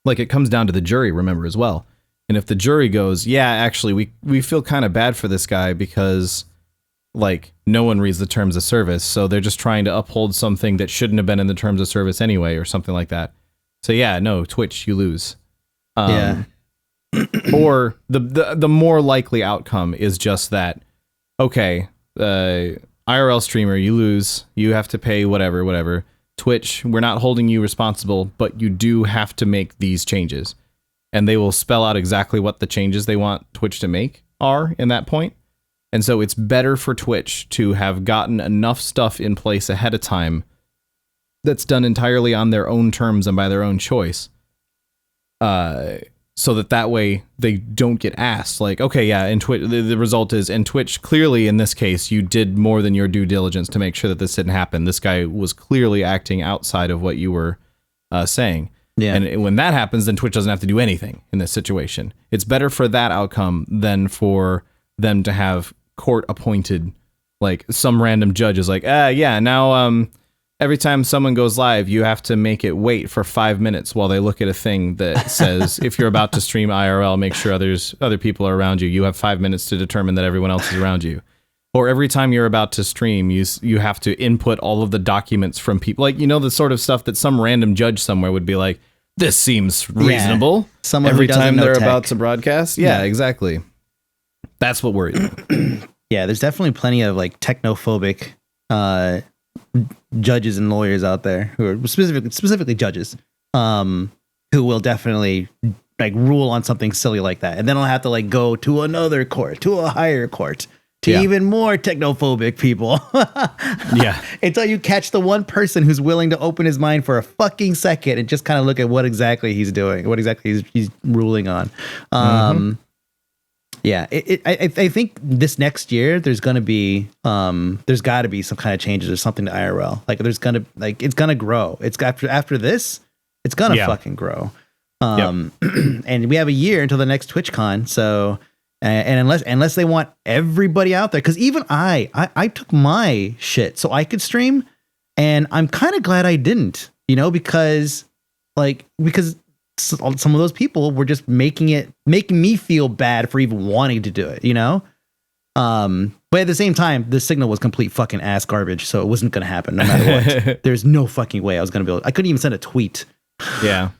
like, it comes down to the jury, remember, as well. And if the jury goes, yeah, actually, we feel kind of bad for this guy because, like, no one reads the terms of service, so they're just trying to uphold something that shouldn't have been in the terms of service anyway, or something like that. So yeah, no, Twitch, you lose. Or the more likely outcome is just that, okay, IRL streamer, you lose, you have to pay whatever. Twitch, we're not holding you responsible, but you do have to make these changes. And they will spell out exactly what the changes they want Twitch to make are in that point. And so it's better for Twitch to have gotten enough stuff in place ahead of time that's done entirely on their own terms and by their own choice. So that way they don't get asked, like, okay, yeah, and the result is, and Twitch, clearly in this case, you did more than your due diligence to make sure that this didn't happen. This guy was clearly acting outside of what you were saying. Yeah. And when that happens, then Twitch doesn't have to do anything in this situation. It's better for that outcome than for them to have court appointed, like, some random judge is like, now every time someone goes live, you have to make it wait for 5 minutes while they look at a thing that says, if you're about to stream IRL, make sure other people are around you. You have 5 minutes to determine that everyone else is around you. Or every time you're about to stream, you have to input all of the documents from people. Like, the sort of stuff that some random judge somewhere would be like, this seems reasonable. Someone every time they're tech. about to broadcast. Yeah, exactly. That's what worries me. Yeah, there's definitely plenty of like technophobic judges and lawyers out there who are specifically judges who will definitely like rule on something silly like that, and then I'll have to like go to another court, to a higher court, to even more technophobic people. Until you catch the one person who's willing to open his mind for a fucking second and just kind of look at what exactly he's doing, what exactly he's ruling on. Yeah, I think this next year there's got to be some kind of changes or something to IRL. Like it's gonna grow. It's after this, it's gonna fucking grow. And we have a year until the next TwitchCon. So, and unless they want everybody out there, because even I took my shit so I could stream, and I'm kind of glad I didn't. Because some of those people were just making me feel bad for even wanting to do it, but at the same time, the signal was complete fucking ass garbage, so it wasn't going to happen no matter what. There's no fucking way I was going to be able. I couldn't even send a tweet. Yeah.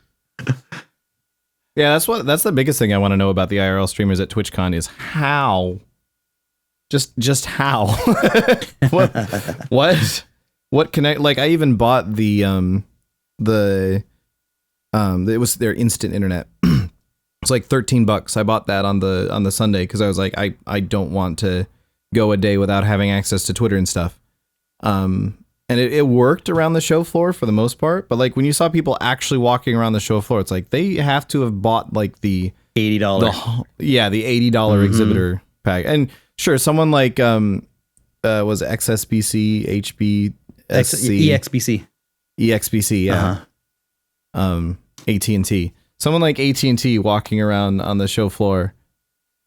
That's the biggest thing I want to know about the IRL streamers at TwitchCon is how. Just how. what connect? Like, I even bought it was their instant internet. It's like $13. I bought that on the Sunday because I was like, I don't want to go a day without having access to Twitter and stuff. And it worked around the show floor for the most part, but like when you saw people actually walking around the show floor, it's like they have to have bought like the $80. The $80 exhibitor pack. And sure, someone like was XSBC, HBSC, EXBC, yeah. AT&T. Someone like AT&T walking around on the show floor.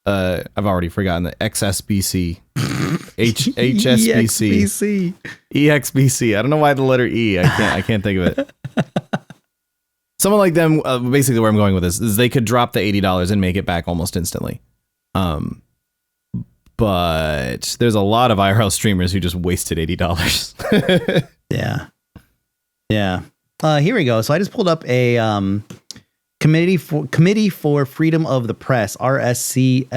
I've already forgotten the XSBC, HSBC, EXBC. I don't know why the letter E. I can't think of it. Someone like them. Basically, where I'm going with this is they could drop the $80 and make it back almost instantly. But there's a lot of IRL streamers who just wasted $80. Yeah. Here we go. So I just pulled up a Committee for Freedom of the Press, RC.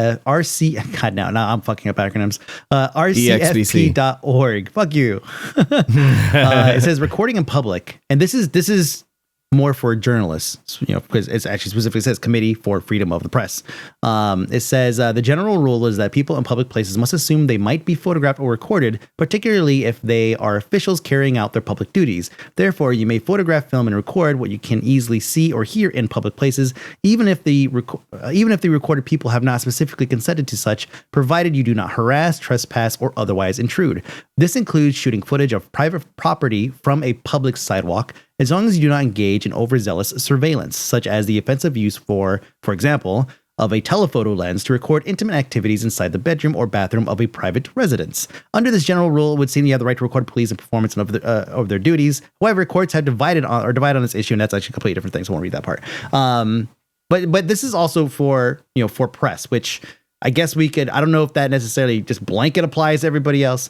God, now I'm fucking up acronyms. RCFP.org. Fuck you. It says recording in public, and this is more for journalists, because it's actually specifically says Committee for Freedom of the Press. It says the general rule is that people in public places must assume they might be photographed or recorded, particularly if they are officials carrying out their public duties. Therefore, you may photograph, film, and record what you can easily see or hear in public places, even if the recorded people have not specifically consented to such, provided you do not harass, trespass, or otherwise intrude. This includes shooting footage of private property from a public sidewalk, as long as you do not engage in overzealous surveillance, such as the offensive use, for example, of a telephoto lens to record intimate activities inside the bedroom or bathroom of a private residence. Under this general rule, it would seem you have the right to record police and performance of their duties. However, courts have divided on this issue, and that's actually a completely different thing, so I won't read that part. But this is also for press, which I guess we could. I don't know if that necessarily just blanket applies to everybody else.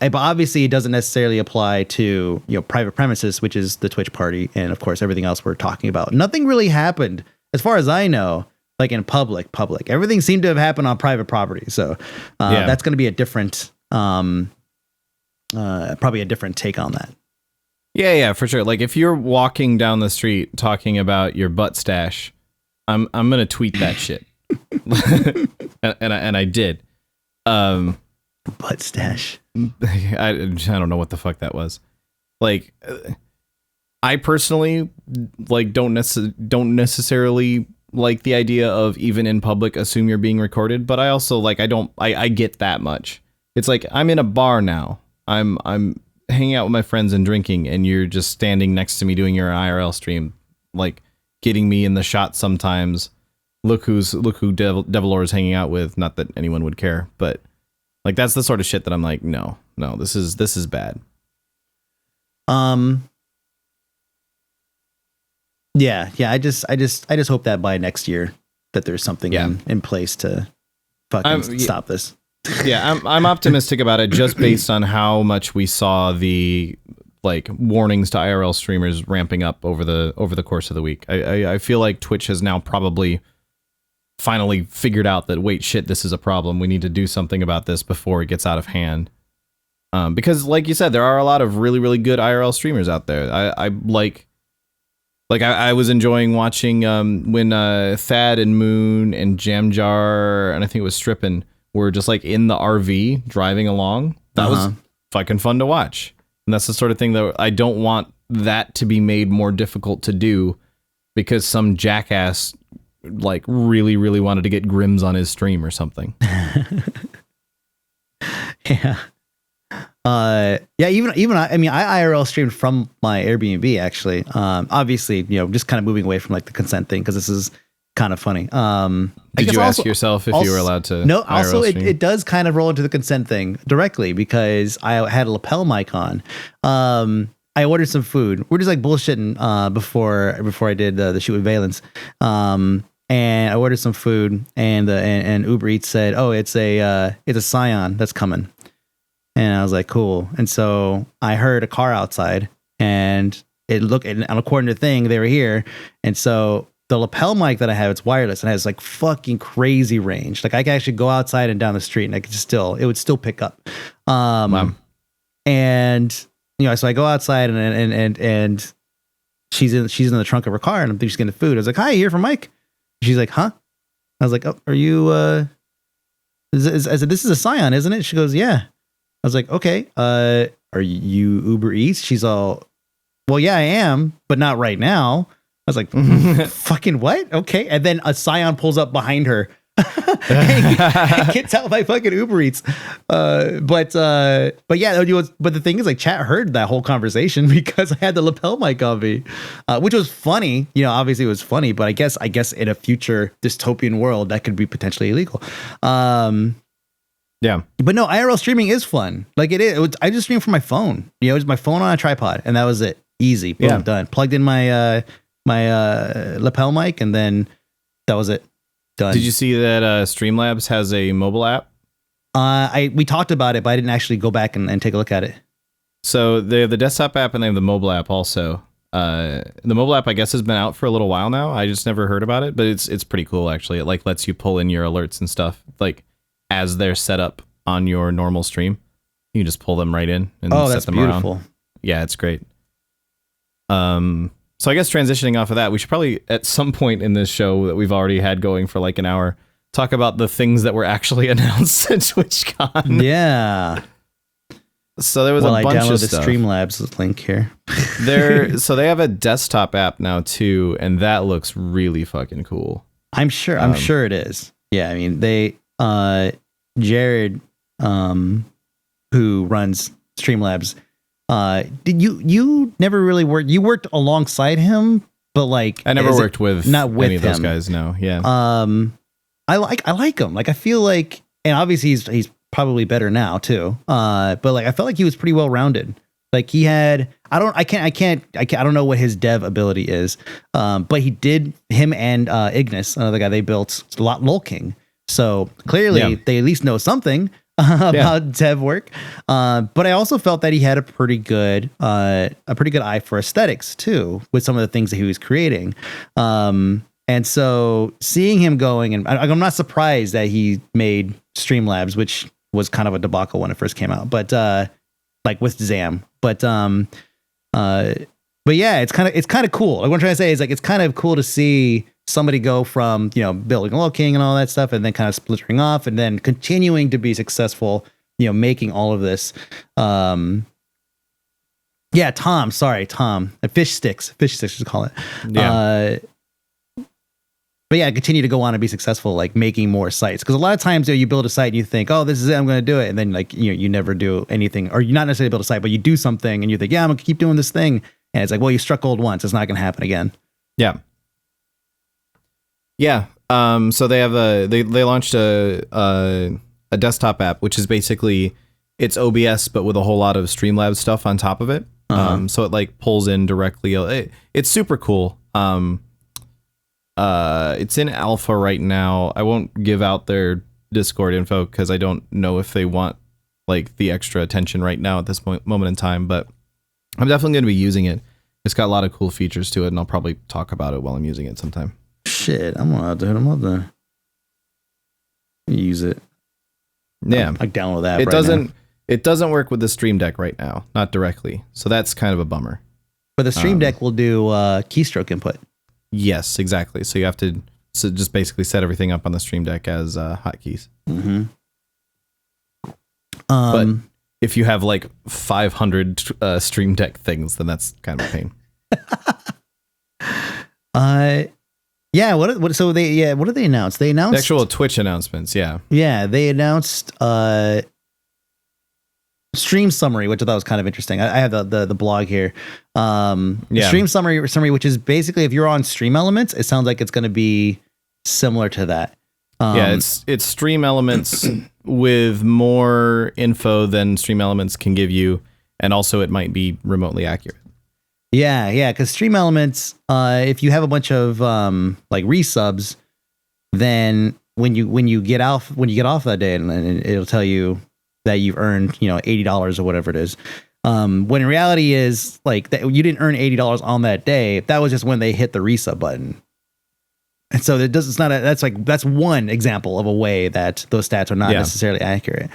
But obviously it doesn't necessarily apply to private premises, which is the Twitch party, and of course everything else we're talking about. Nothing really happened, as far as I know, like in public. Everything seemed to have happened on private property. So that's going to be a different, probably a different take on that. Yeah, for sure. Like if you're walking down the street talking about your butt stash, I'm gonna tweet that shit, and I did. Butt stash. I don't know what the fuck that was. Like, I personally don't necessarily like the idea of, even in public, assume you're being recorded. But I also I get that much. It's like I'm in a bar now. I'm hanging out with my friends and drinking, and you're just standing next to me doing your IRL stream, like getting me in the shot sometimes. Look who Devilor is hanging out with. Not that anyone would care, but. Like, that's the sort of shit that I'm like, no, this is bad. Yeah. I just hope that by next year that there's something in place to fucking stop this. Yeah, I'm optimistic about it just based on how much we saw the like warnings to IRL streamers ramping up over the course of the week. I feel like Twitch has now probably finally figured out that wait, shit, this is a problem. We need to do something about this before it gets out of hand. Because like you said, there are a lot of really, really good IRL streamers out there. I was enjoying watching when Thad and Moon and Jamjar and I think it was Strippin were just like in the RV driving along. That was fucking fun to watch. And that's the sort of thing that I don't want that to be made more difficult to do because some jackass like really, really wanted to get Grims on his stream or something. Yeah. Even I IRL streamed from my Airbnb actually. Obviously, just kind of moving away from like the consent thing because this is kind of funny. Did you ask yourself if you were allowed to? No, also it does kind of roll into the consent thing directly because I had a lapel mic on. I ordered some food. We're just like bullshitting before I did the shoot with Valence. And I ordered some food and Uber Eats said, "Oh, it's a Scion that's coming." And I was like, cool. And so I heard a car outside and according to the thing, they were here. And so the lapel mic that I have, it's wireless and has like fucking crazy range. Like I can actually go outside and down the street and it would still pick up. Wow. And, so I go outside and she's in the trunk of her car and I'm thinking she's getting food. I was like, "Hi, you here for Mike?" She's like, "Huh?" I was like, "Oh, are you, I said, "This is a Scion, isn't it?" She goes, "Yeah." I was like, "Okay, are you Uber Eats?" She's all, "Well, yeah, I am, but not right now." I was like, "Fucking what?" Okay. And then a Scion pulls up behind her and gets out by fucking Uber Eats. But yeah, but the thing is like chat heard that whole conversation because I had the lapel mic on me, which was funny. Obviously it was funny, but I guess in a future dystopian world that could be potentially illegal. Yeah, but no, IRL streaming is fun. Like it is. I just stream from my phone. It was my phone on a tripod, and that was it. Easy, boom, done. Plugged in my lapel mic, and then that was it. Done. Did you see that StreamLabs has a mobile app? We talked about it, but I didn't actually go back and take a look at it. So they have the desktop app and they have the mobile app also. The mobile app, I guess, has been out for a little while now. I just never heard about it, but it's pretty cool actually. It like lets you pull in your alerts and stuff like as they're set up on your normal stream. You just pull them right in and set them beautiful. Around. Yeah, it's great. So I guess transitioning off of that, we should probably at some point in this show that we've already had going for like an hour talk about the things that were actually announced at TwitchCon. Yeah. So there was a bunch of stuff. I downloaded the StreamLabs link here. So they have a desktop app now too, and that looks really fucking cool. I'm sure it is. Yeah, I mean they Jared who runs StreamLabs, did you never really work? You worked alongside him, but like I never worked with any of those guys. No, yeah. I like him. Like I feel like, and obviously he's probably better now too. But like I felt like he was pretty well rounded. Like he had, I don't know what his dev ability is. But him and Ignis, another guy they built a lot LOL King. So clearly they at least know something about dev work. But I also felt that he had a pretty good eye for aesthetics too, with some of the things that he was creating. And so seeing him going, and I'm not surprised that he made StreamLabs, which was kind of a debacle when it first came out, but like with Zam. But yeah, it's kind of cool. Like what I'm trying to say is like it's kind of cool to see somebody go from building LOL King and all that stuff, and then kind of splintering off, and then continuing to be successful, making all of this. Tom. Fish sticks, just call it. Yeah. But yeah, continue to go on and be successful, like making more sites. Because a lot of times you build a site and you think, oh, this is it, I'm going to do it. And then like, you never do anything, or you not necessarily build a site, but you do something and you think, yeah, I'm going to keep doing this thing. And it's like, well, you struck gold once. It's not going to happen again. Yeah. Yeah. So they have they launched a desktop app, which is basically it's OBS, but with a whole lot of StreamLabs stuff on top of it. So it like pulls in directly. It's super cool. It's in alpha right now. I won't give out their Discord info because I don't know if they want like the extra attention right now at this moment in time, but I'm definitely going to be using it. It's got a lot of cool features to it, and I'll probably talk about it while I'm using it sometime. Shit, I'm gonna have to use it. Yeah, I download that. It doesn't work with the Stream Deck right now, not directly. So that's kind of a bummer. But the Stream Deck will do keystroke input. Yes, exactly. So you have to just basically set everything up on the Stream Deck as hotkeys. Mm-hmm. But if you have like 500 Stream Deck things, then that's kind of a pain. Yeah. What did they announce? They announced the actual Twitch announcements. Yeah. Yeah. They announced stream summary, which I thought was kind of interesting. I have the blog here. Stream summary, which is basically if you're on Stream Elements, it sounds like it's going to be similar to that. It's Stream Elements with more info than Stream Elements can give you, and also it might be remotely accurate. Yeah, because Stream Elements, if you have a bunch of like resubs, then when you get off that day, and it'll tell you that you've earned $80 or whatever it is. When in reality is like that you didn't earn $80 on that day. That was just when they hit the resub button. And so that's one example of a way that those stats are not necessarily accurate.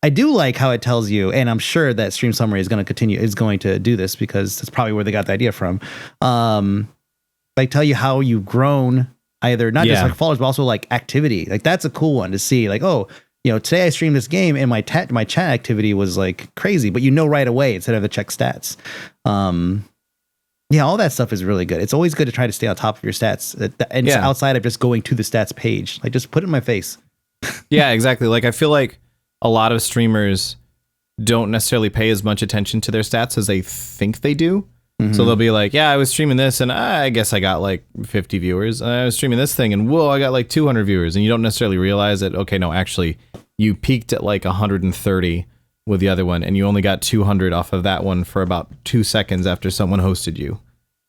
I do like how it tells you, and I'm sure that Stream Summary is going to do this because that's probably where they got the idea from. Like tell you how you've grown, either not just like followers, but also like activity. Like that's a cool one to see. Like, oh, today I streamed this game and my chat activity was like crazy, but right away instead of the check stats. All that stuff is really good. It's always good to try to stay on top of your stats, and outside of just going to the stats page. Like just put it in my face. Yeah, exactly. Like I feel like a lot of streamers don't necessarily pay as much attention to their stats as they think they do. Mm-hmm. So they'll be like, yeah, I was streaming this and I guess I got like 50 viewers. I was streaming this thing and whoa, I got like 200 viewers. And you don't necessarily realize that, okay, no, actually you peaked at like 130 with the other one and you only got 200 off of that one for about 2 seconds after someone hosted you.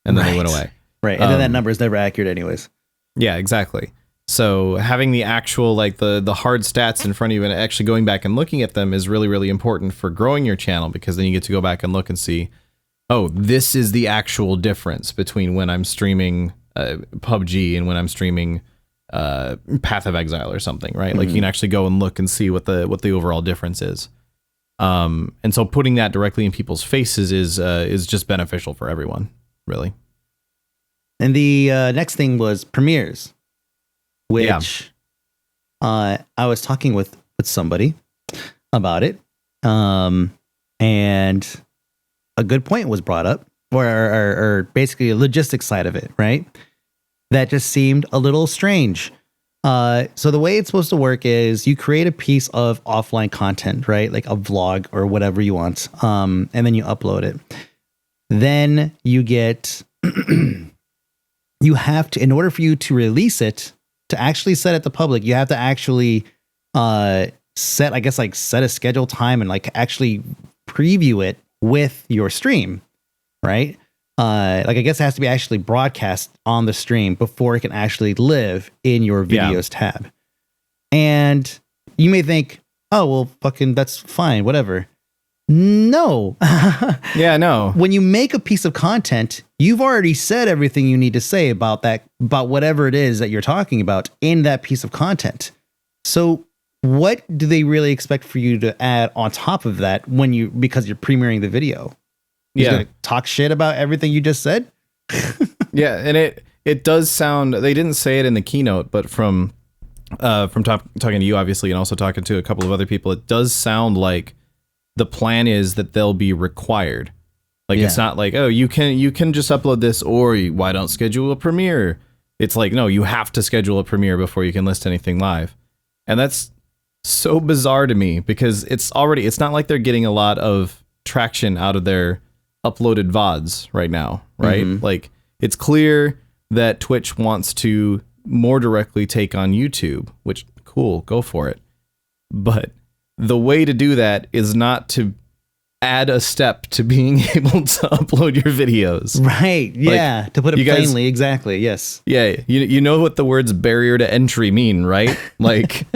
And then it went away. Right. And then that number is never accurate anyways. Yeah, exactly. So having the actual, like the hard stats in front of you and actually going back and looking at them is really, really important for growing your channel, because then you get to go back and look and see, oh, this is the actual difference between when I'm streaming PUBG and when I'm streaming Path of Exile or something, right? Mm-hmm. Like you can actually go and look and see what the overall difference is. And so putting that directly in people's faces is just beneficial for everyone, really. And the next thing was premieres, which I was talking with somebody about it, and a good point was brought up, or basically a logistics side of it, right? That just seemed a little strange. So the way it's supposed to work is you create a piece of offline content, right? Like a vlog or whatever you want, and then you upload it. Then you get... you have to, in order for you to release it, to actually set it to public, you have to actually set a scheduled time and like actually preview it with your stream, right? Like I guess it has to be actually broadcast on the stream before it can actually live in your videos tab. And you may think, oh, well, fucking that's fine, whatever. No. Yeah, no. When you make a piece of content, you've already said everything you need to say about whatever it is that you're talking about in that piece of content. So what do they really expect for you to add on top of that because you're premiering the video? You're gonna talk shit about everything you just said? Yeah, and it does sound, they didn't say it in the keynote, but from talking to you obviously and also talking to a couple of other people, it does sound like the plan is that they'll be required. Like it's not like, oh, you can just upload this, or why don't schedule a premiere? It's like, no, you have to schedule a premiere before you can list anything live. And that's so bizarre to me, because it's not like they're getting a lot of traction out of their uploaded VODs right now, right? Mm-hmm. Like it's clear that Twitch wants to more directly take on YouTube, which cool, go for it. But the way to do that is not to add a step to being able to upload your videos. Right. Yeah. Like, to put it plainly. Exactly. Yes. Yeah. You know what the words barrier to entry mean, right? Like,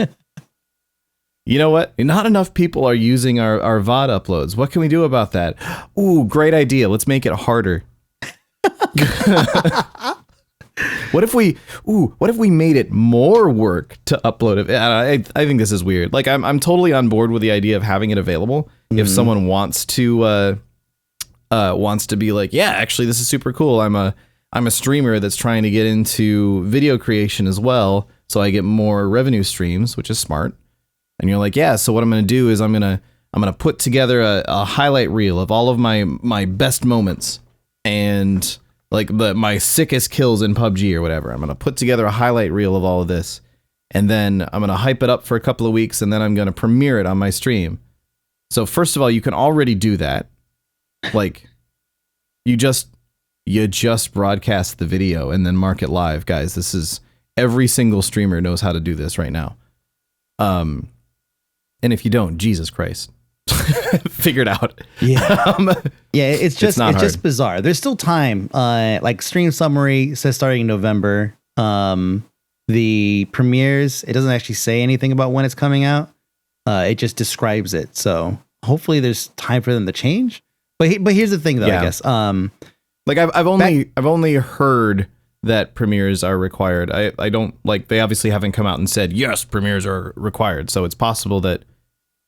you know what? Not enough people are using our VOD uploads. What can we do about that? Ooh, great idea. Let's make it harder. What if we made it more work to upload it? I think this is weird. Like I'm totally on board with the idea of having it available. If someone wants to be like, yeah, actually this is super cool. I'm a streamer that's trying to get into video creation as well, so I get more revenue streams, which is smart. And you're like, yeah, so what I'm going to do is I'm going to put together a highlight reel of all of my best moments and like my sickest kills in PUBG or whatever. I'm going to put together a highlight reel of all of this. And then I'm going to hype it up for a couple of weeks, and then I'm going to premiere it on my stream. So first of all, you can already do that. Like you just broadcast the video and then mark it live, guys. This is every single streamer knows how to do this right now. And if you don't, Jesus Christ, figure it out. Yeah. It's just bizarre. There's still time. Like stream summary says starting in November. The premieres, it doesn't actually say anything about when it's coming out. It just describes it. So hopefully there's time for them to change. But here's the thing though, I guess. Like I've only heard that premieres are required. I don't like, they obviously haven't come out and said, yes, premieres are required. So it's possible that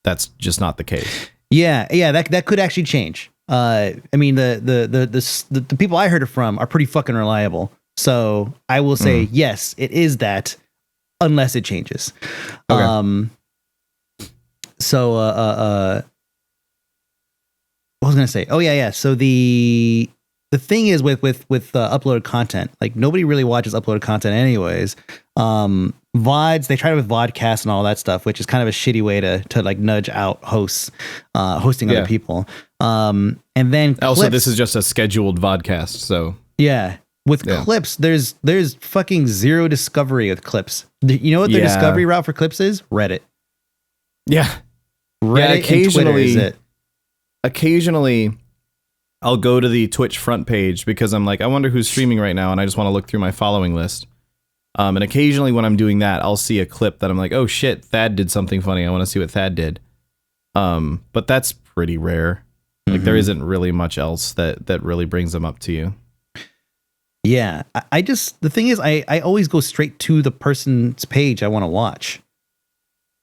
that's just not the case. Yeah. That could actually change. I mean, the people I heard it from are pretty fucking reliable. So I will say, yes, it is that, unless it changes. Okay. What was I gonna say? Oh yeah. So the thing is with uploaded content, like nobody really watches uploaded content anyways. VODs, they tried it with vodcast and all that stuff, which is kind of a shitty way to like nudge out hosts, hosting other people. And then also, this is just a scheduled vodcast, so yeah. With clips, there's fucking zero discovery with clips. You know what the discovery route for clips is? Reddit. Yeah. Reddit and Twitter is it. Occasionally, I'll go to the Twitch front page because I'm like, I wonder who's streaming right now, and I just want to look through my following list. And occasionally when I'm doing that, I'll see a clip that I'm like, oh shit, Thad did something funny. I want to see what Thad did. But that's pretty rare. Like there isn't really much else that really brings them up to you. Yeah, the thing is, I always go straight to the person's page I want to watch.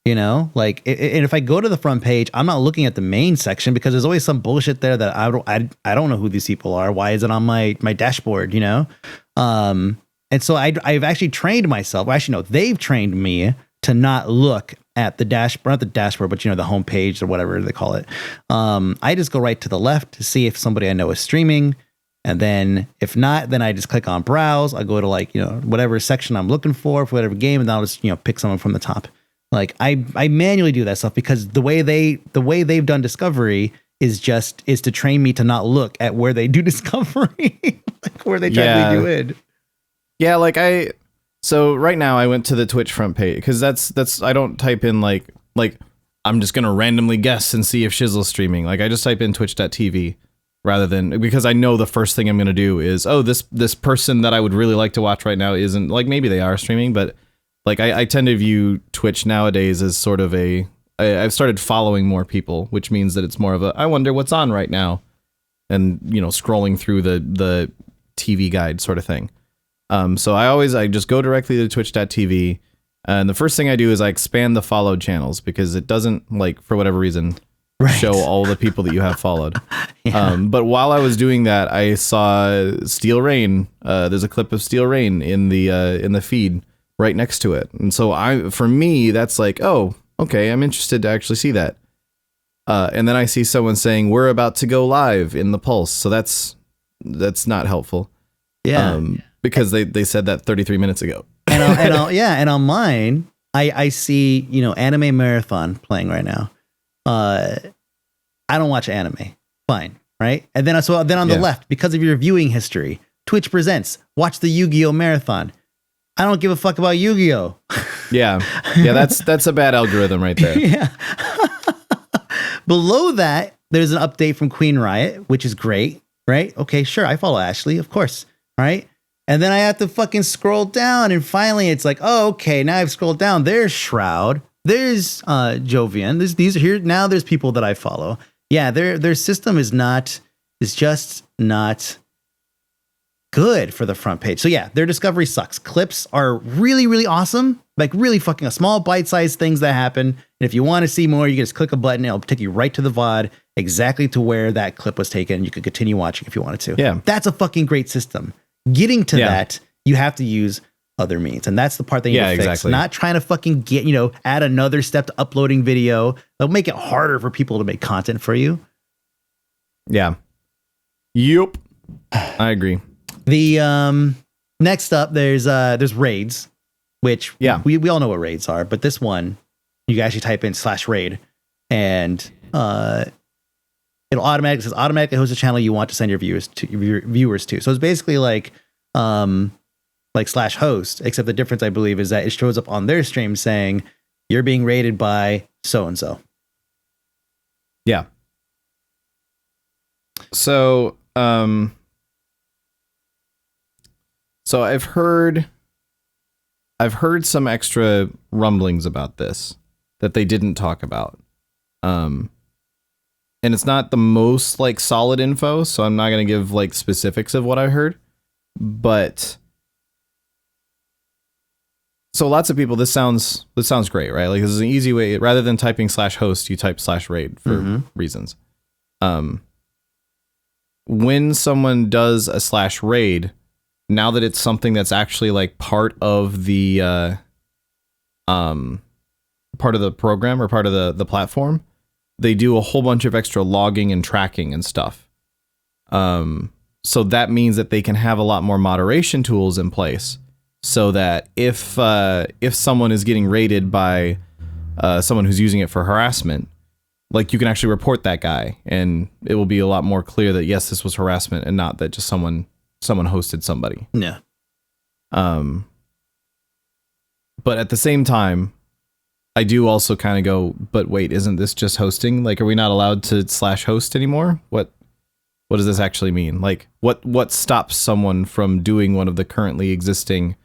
You know, like, and if I go to the front page, I'm not looking at the main section because there's always some bullshit there that I don't know who these people are. Why is it on my dashboard? You know, and so I've actually trained myself. Well, actually, no, they've trained me to not look at the dashboard, not the dashboard, but the home page or whatever they call it. I just go right to the left to see if somebody I know is streaming. And then if not, then I just click on browse. I go to like, whatever section I'm looking for whatever game, and then I'll just, pick someone from the top. Like I manually do that stuff because the way they've done discovery is to train me to not look at where they do discovery, like where they try to do it. Yeah. Like so right now I went to the Twitch front page because that's, I don't type in like I'm just going to randomly guess and see if Shizzle's streaming. Like I just type in twitch.tv. Rather than, because I know the first thing I'm going to do is, oh, this person that I would really like to watch right now isn't, like, maybe they are streaming, but like I tend to view Twitch nowadays as sort of I've started following more people, which means that it's more of I wonder what's on right now, and scrolling through the TV guide sort of thing. So I just go directly to twitch.tv, and the first thing I do is I expand the followed channels because it doesn't, like, for whatever reason, show all the people that you have followed. But while I was doing that, I saw Steel Rain. There's a clip of Steel Rain in the feed right next to it, and so for me that's like, oh, okay, I'm interested to actually see that. And then I see someone saying we're about to go live in the Pulse, so that's not helpful. Because they said that 33 minutes ago. And on mine, I see Anime Marathon playing right now. I don't watch anime. Fine, right? And then on the left, because of your viewing history, Twitch presents watch the Yu-Gi-Oh marathon. I don't give a fuck about Yu-Gi-Oh. Yeah, that's a bad algorithm right there. Yeah. Below that, there's an update from Queen Riot, which is great, right? Okay, sure, I follow Ashley, of course, right? And then I have to fucking scroll down, and finally it's like, oh, okay, now I've scrolled down. There's Shroud, there's Jovian, these are here now. There's people that I follow. Yeah, their system is just not good for the front page. So yeah, their discovery sucks. Clips are really, really awesome, like really fucking a small bite-sized things that happen. And if you want to see more, you can just click a button. It'll take you right to the VOD, exactly to where that clip was taken. You could continue watching if you wanted to. Yeah, that's a fucking great system. Getting to that, you have to use other means, and that's the part that you need to fix. Not trying to fucking add another step to uploading video. They'll make it harder for people to make content for you. Yeah. Yep. I agree. The next up, there's raids, which we all know what raids are, but this one you can actually type in /raid, and it'll automatically host a channel you want to send your viewers to. So it's basically like /host, except the difference I believe is that it shows up on their stream saying you're being raided by so and so. Yeah. So so I've heard some extra rumblings about this that they didn't talk about. And it's not the most like solid info, so I'm not going to give like specifics of what I heard, but so lots of people, this sounds great, right? Like this is an easy way, rather than typing /host, you type /raid for reasons. When someone does a /raid, now that it's something that's actually like part of the program or part of the platform, they do a whole bunch of extra logging and tracking and stuff. So that means that they can have a lot more moderation tools in place, so that if someone is getting raided by someone who's using it for harassment, like you can actually report that guy, and it will be a lot more clear that yes, this was harassment and not that just someone hosted somebody. Yeah. But at the same time, I do also kind of go, but wait, isn't this just hosting? Like, are we not allowed to /host anymore? What does this actually mean? Like, what stops someone from doing one of the currently existing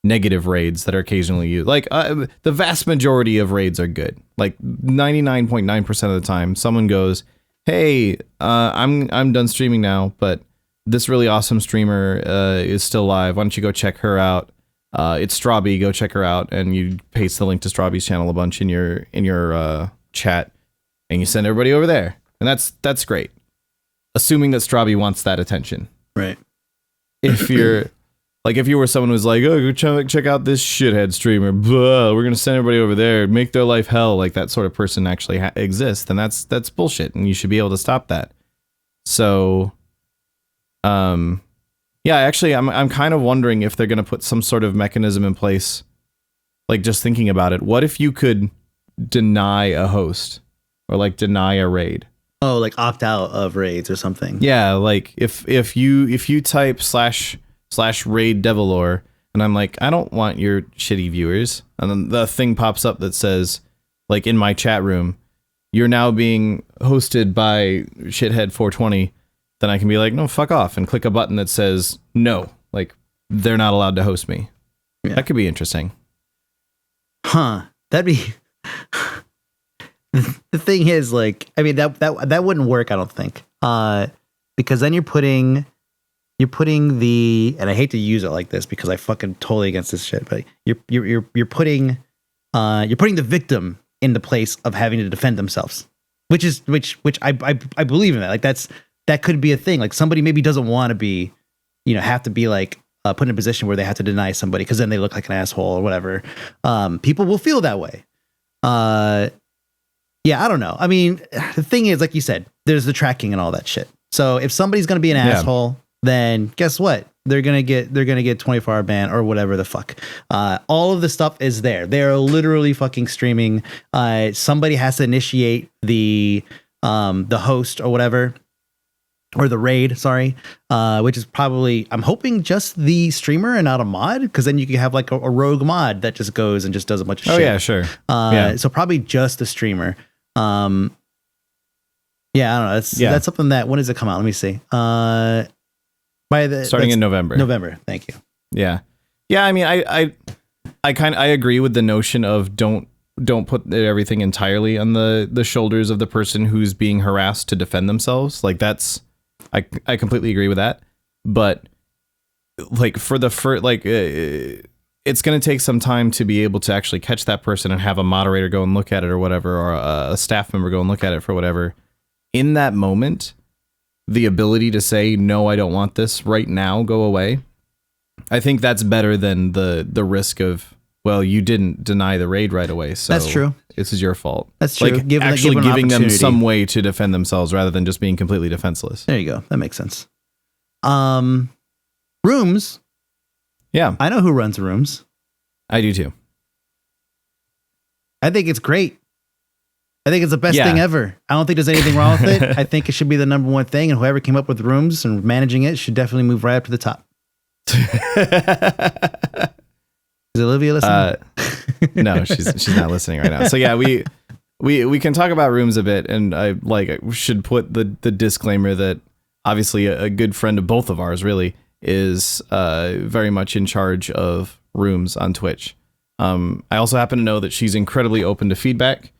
negative raids that are occasionally used? Like, the vast majority of raids are good. Like 99.9% of the time, someone goes, "Hey, I'm done streaming now, but this really awesome streamer is still live. Why don't you go check her out? It's Strawby. Go check her out." And you paste the link to Strawby's channel a bunch in your chat, and you send everybody over there, and that's great. Assuming that Strawby wants that attention, right? If you were someone who's like, "Oh, go check out this shithead streamer," blah, we're gonna send everybody over there, make their life hell, like that sort of person actually exists, then that's bullshit, and you should be able to stop that. So, yeah, actually, I'm kind of wondering if they're gonna put some sort of mechanism in place. Like, just thinking about it, what if you could deny a host or like deny a raid? Oh, like opt out of raids or something. Yeah, like if you type /raid Devilor, and I'm like, I don't want your shitty viewers, and then the thing pops up that says, like, in my chat room, you're now being hosted by shithead 420, then I can be like, no, fuck off, and click a button that says no, like they're not allowed to host me. Yeah. That could be interesting. That'd be the thing is, like, I mean, that wouldn't work, I don't think, because then you're putting the, and I hate to use it like this because I fucking totally against this shit, but you're putting the victim in the place of having to defend themselves, which I believe in that. Like that could be a thing. Like somebody maybe doesn't want to be, have to be like put in a position where they have to deny somebody because then they look like an asshole or whatever. People will feel that way. Yeah, I don't know. I mean, the thing is, like you said, there's the tracking and all that shit. So if somebody's gonna be an asshole, then guess what? They're gonna get 24-hour ban or whatever the fuck. All of the stuff is there. They're literally fucking streaming. Somebody has to initiate the host or whatever, or the raid. Sorry, which is probably, I'm hoping, just the streamer and not a mod, because then you can have like a rogue mod that just goes and just does a bunch of shit. Oh yeah, sure. So probably just the streamer. Yeah, I don't know. That's something that, when does it come out? Let me see. Starting in November. November. Thank you. Yeah. Yeah. I mean, I agree with the notion of don't put everything entirely on the shoulders of the person who's being harassed to defend themselves. Like I completely agree with that. But like it's going to take some time to be able to actually catch that person and have a moderator go and look at it or whatever, or a staff member go and look at it for whatever. In that moment, the ability to say, no, I don't want this right now, go away. I think that's better than the risk of, well, you didn't deny the raid right away. So that's true. This is your fault. That's true. Like giving them some way to defend themselves rather than just being completely defenseless. There you go. That makes sense. Rooms. Yeah. I know who runs rooms. I do too. I think it's great. I think it's the best thing ever. I don't think there's anything wrong with it. I think it should be the number one thing, and whoever came up with rooms and managing it should definitely move right up to the top. Is Olivia listening? No, she's not listening right now. So yeah, we can talk about rooms a bit, and I should put the disclaimer that obviously a good friend of both of ours really is very much in charge of rooms on Twitch. I also happen to know that she's incredibly open to feedback.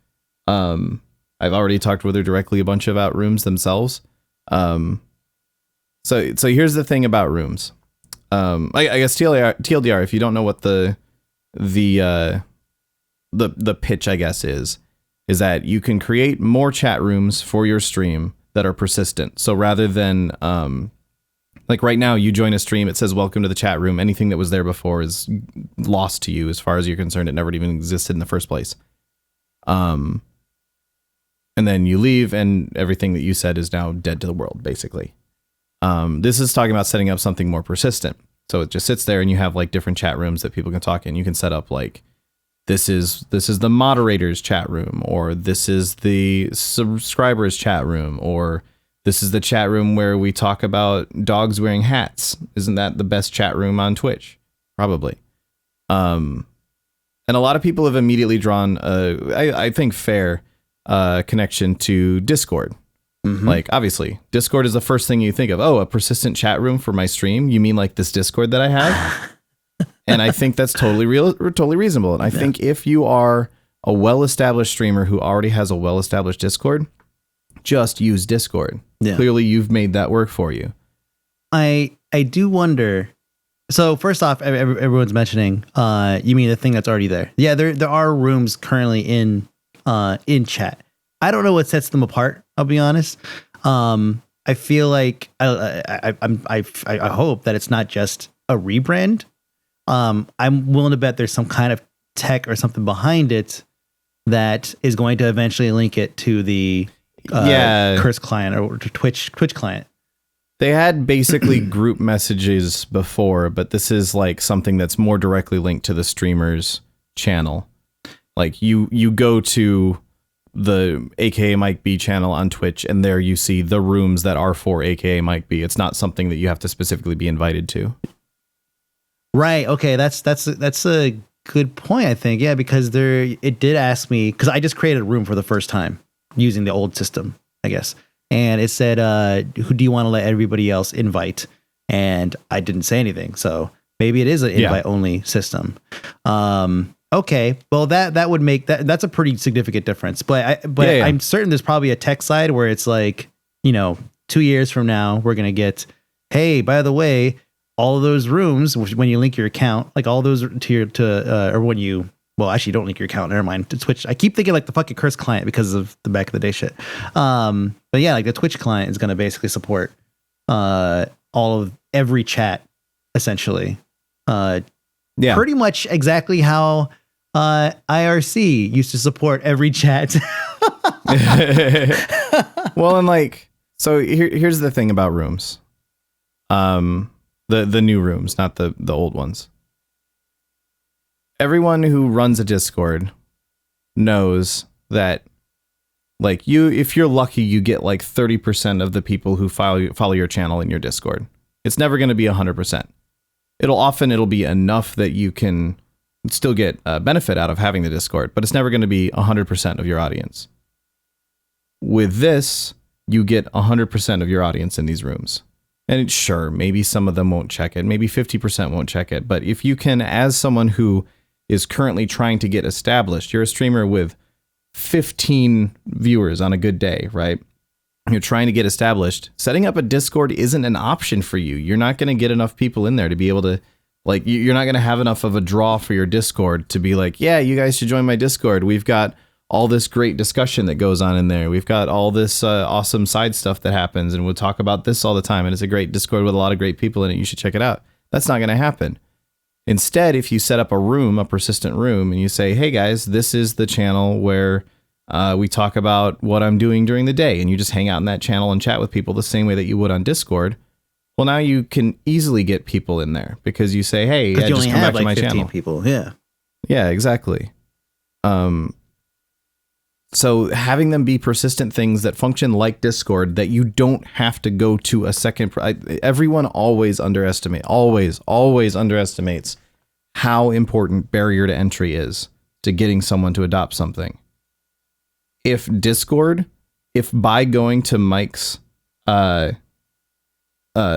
I've already talked with her directly a bunch about rooms themselves. So here's the thing about rooms. I guess TLDR, if you don't know what the pitch, I guess, is that you can create more chat rooms for your stream that are persistent. So rather than, like right now, you join a stream, it says, welcome to the chat room. Anything that was there before is lost to you as far as you're concerned. It never even existed in the first place. And then you leave and everything that you said is now dead to the world, basically. This is talking about setting up something more persistent. So it just sits there and you have like different chat rooms that people can talk in. You can set up like, this is the moderator's chat room, or this is the subscriber's chat room, or this is the chat room where we talk about dogs wearing hats. Isn't that the best chat room on Twitch? Probably. And a lot of people have immediately drawn I think fair connection to Discord. Mm-hmm. Like, obviously, Discord is the first thing you think of. Oh, a persistent chat room for my stream? You mean like this Discord that I have? And I think that's totally reasonable. And I think if you are a well-established streamer who already has a well-established Discord, just use Discord. Yeah. Clearly, you've made that work for you. I do wonder. So first off, everyone's mentioning, you mean the thing that's already there? Yeah, there are rooms currently in chat. I don't know what sets them apart. I'll be honest. I feel like I hope that it's not just a rebrand. I'm willing to bet there's some kind of tech or something behind it that is going to eventually link it to the Curse client or to Twitch client. They had basically group messages before, but this is like something that's more directly linked to the streamer's channel. Like you go to the AKA Mike B channel on Twitch, and there you see the rooms that are for AKA Mike B. It's not something that you have to specifically be invited to. Right. Okay. That's a good point, I think. Yeah, because it did ask me, because I just created a room for the first time using the old system, I guess. And it said, who do you want to let everybody else invite? And I didn't say anything. So maybe it is an invite only system. Okay. Well, that would make that's a pretty significant difference. But I'm certain there's probably a tech side where it's like, 2 years from now, we're going to get, hey, by the way, all of those rooms, when you link your account, like all those or when you, well, actually don't link your account. Never mind. To Twitch. I keep thinking like the fucking Curse client because of the back of the day shit. But yeah, like the Twitch client is going to basically support every chat essentially. Pretty much exactly how IRC used to support every chat. Well, and like, so here's the thing about rooms. The new rooms, not the old ones. Everyone who runs a Discord knows that, like, if you're lucky, you get like 30% of the people who follow your channel in your Discord. It's never going to be 100%. It'll be enough that you can still get a benefit out of having the Discord, but it's never going to be 100% of your audience. With this, you get 100% of your audience in these rooms. And sure, maybe some of them won't check it. Maybe 50% won't check it. But if you can, as someone who is currently trying to get established, you're a streamer with 15 viewers on a good day, right? You're trying to get established. Setting up a Discord isn't an option for you. You're not going to get enough people in there to be able to, like, you're not going to have enough of a draw for your Discord to be like, yeah, you guys should join my Discord. We've got all this great discussion that goes on in there. We've got all this awesome side stuff that happens, and we'll talk about this all the time. And it's a great Discord with a lot of great people in it. You should check it out. That's not going to happen. Instead, if you set up a room, a persistent room, and you say, hey guys, this is the channel where we talk about what I'm doing during the day, and you just hang out in that channel and chat with people the same way that you would on Discord. Well, now you can easily get people in there because you say, hey, yeah, just come back to my channel. People. Yeah. Yeah, exactly. So having them be persistent things that function like Discord, that you don't have to go to a second. Everyone always underestimates how important barrier to entry is to getting someone to adopt something. If by going to Mike's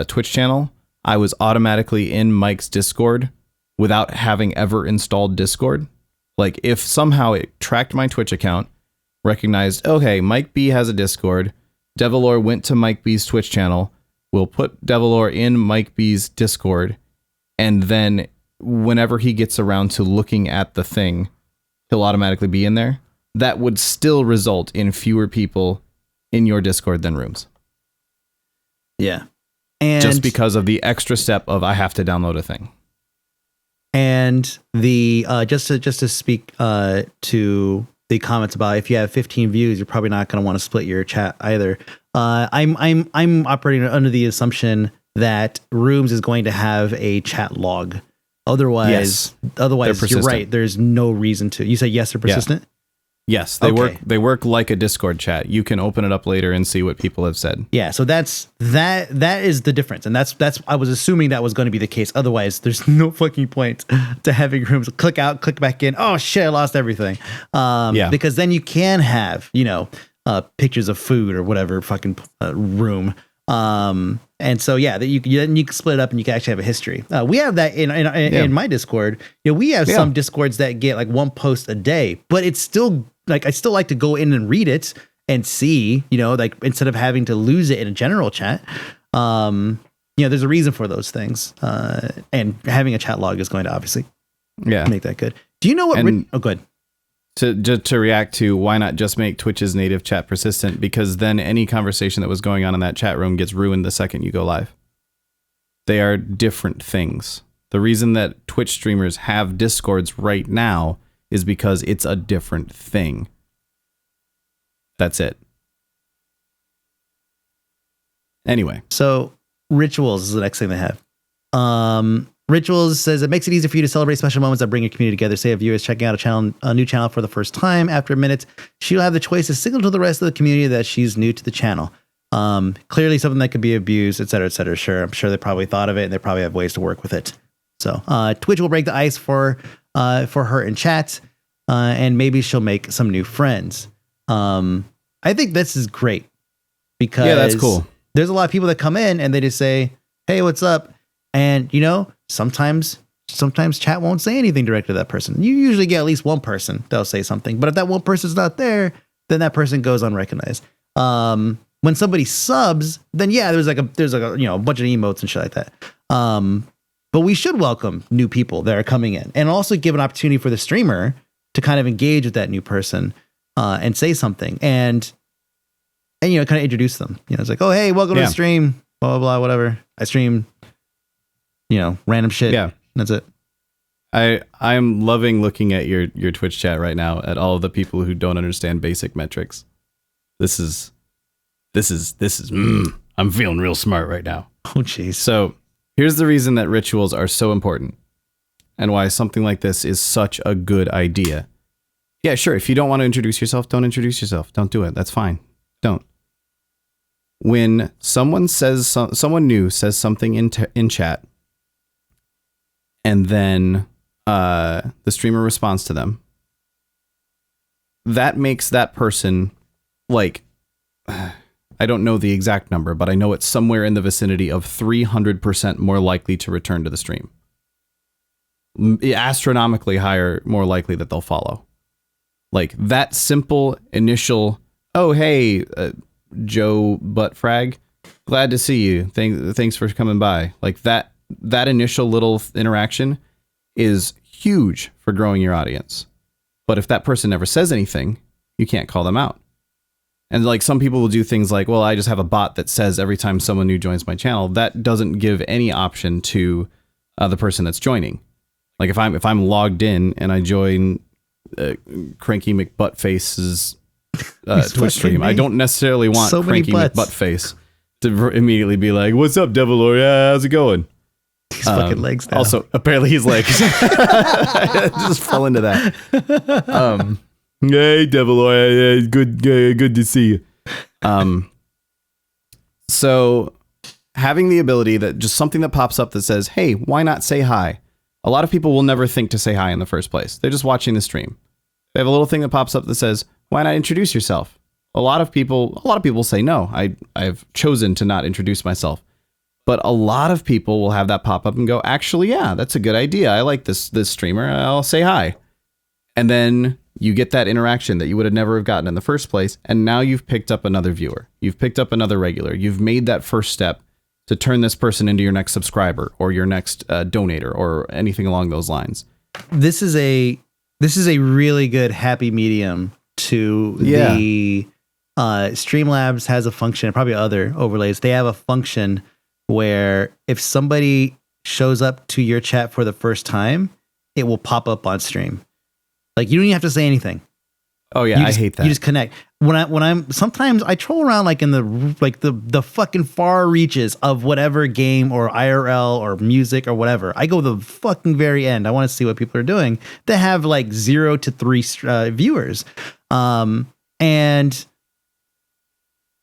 Twitch channel, I was automatically in Mike's Discord without having ever installed Discord, like if somehow it tracked my Twitch account, recognized, okay, Mike B has a Discord, Devilor went to Mike B's Twitch channel, we'll put Devilor in Mike B's Discord, and then whenever he gets around to looking at the thing, he'll automatically be in there. That would still result in fewer people in your Discord than rooms. Yeah. And just because of the extra step of I have to download a thing. And the just to speak to the comments about if you have 15 views, you're probably not going to want to split your chat either. I'm operating under the assumption that Rooms is going to have a chat log. Otherwise, you're right. There's no reason to. You say yes, they're persistent? Yes, they work. They work like a Discord chat. You can open it up later and see what people have said. Yeah, so that is the difference, and that's I was assuming that was going to be the case. Otherwise, there's no fucking point to having Rooms click out, click back in. Oh shit, I lost everything. Because then you can have pictures of food or whatever fucking room. And so then you can split it up and you can actually have a history. We have that in my Discord. We have some Discords that get like one post a day, but it's still like I still like to go in and read it and see, like instead of having to lose it in a general chat. There's a reason for those things. And having a chat log is going to obviously make that good. Do you know what? Go ahead. To react to why not just make Twitch's native chat persistent, because then any conversation that was going on in that chat room gets ruined the second you go live. They are different things. The reason that Twitch streamers have Discords right now is because it's a different thing. That's it. Anyway. So rituals is the next thing they have. Rituals says it makes it easy for you to celebrate special moments that bring your community together. Say a viewer is checking out a new channel for the first time. After a minute, she'll have the choice to signal to the rest of the community that she's new to the channel. Clearly something that could be abused, et cetera, et cetera. Sure, I'm sure they probably thought of it and they probably have ways to work with it. So Twitch will break the ice for her in chat, and maybe she'll make some new friends. I think this is great because that's cool. There's a lot of people that come in and they just say, "Hey, what's up?" And sometimes chat won't say anything direct to that person. You usually get at least one person that'll say something, but if that one person's not there, then that person goes unrecognized. When somebody subs, then there's a bunch of emotes and shit like that. But we should welcome new people that are coming in and also give an opportunity for the streamer to kind of engage with that new person and say something and kind of introduce them. It's like, oh, hey, welcome to the stream, blah, blah, blah, whatever. I stream, random shit. Yeah. That's it. I'm loving looking at your Twitch chat right now at all of the people who don't understand basic metrics. This is I'm feeling real smart right now. Oh, jeez. So here's the reason that rituals are so important and why something like this is such a good idea. Yeah, sure. If you don't want to introduce yourself, don't introduce yourself. Don't do it. That's fine. Don't. When someone new says something in chat, and then the streamer responds to them, that makes that person like, I I don't know the exact number, but I know it's somewhere in the vicinity of 300% more likely to return to the stream. Astronomically higher, more likely that they'll follow. Like that simple initial, oh, hey, Joe Buttfrag, glad to see you. Thanks for coming by. Like that initial little interaction is huge for growing your audience. But if that person never says anything, you can't call them out. And like some people will do things like, well, I just have a bot that says every time someone new joins my channel. That doesn't give any option to the person that's joining. Like if I'm logged in and I join Cranky McButtface's Twitch stream, I don't necessarily want Cranky McButtface to immediately be like, "What's up, Devil Lord? Yeah, how's it going?" He's fucking legs down. Also, apparently he's legs. Just fell into that. Hey, Devil Lord, good to see you. So having the ability that just something that pops up that says, "Hey, why not say hi?" A lot of people will never think to say hi in the first place. They're just watching the stream. They have a little thing that pops up that says, "Why not introduce yourself?" A lot of people say no. I've chosen to not introduce myself. But a lot of people will have that pop up and go, "Actually, yeah, that's a good idea. I like this streamer. I'll say hi." And then you get that interaction that you would have never have gotten in the first place. And now you've picked up another viewer. You've picked up another regular. You've made that first step to turn this person into your next subscriber or your next donator or anything along those lines. This is a really good happy medium to the StreamLabs has a function, and probably other overlays. They have a function where if somebody shows up to your chat for the first time, it will pop up on stream. Like you don't even have to say anything. Oh yeah, I hate that. You just connect. Sometimes I troll around like in the fucking far reaches of whatever game or IRL or music or whatever. I go to the fucking very end. I want to see what people are doing. They have like 0 to 3 viewers. And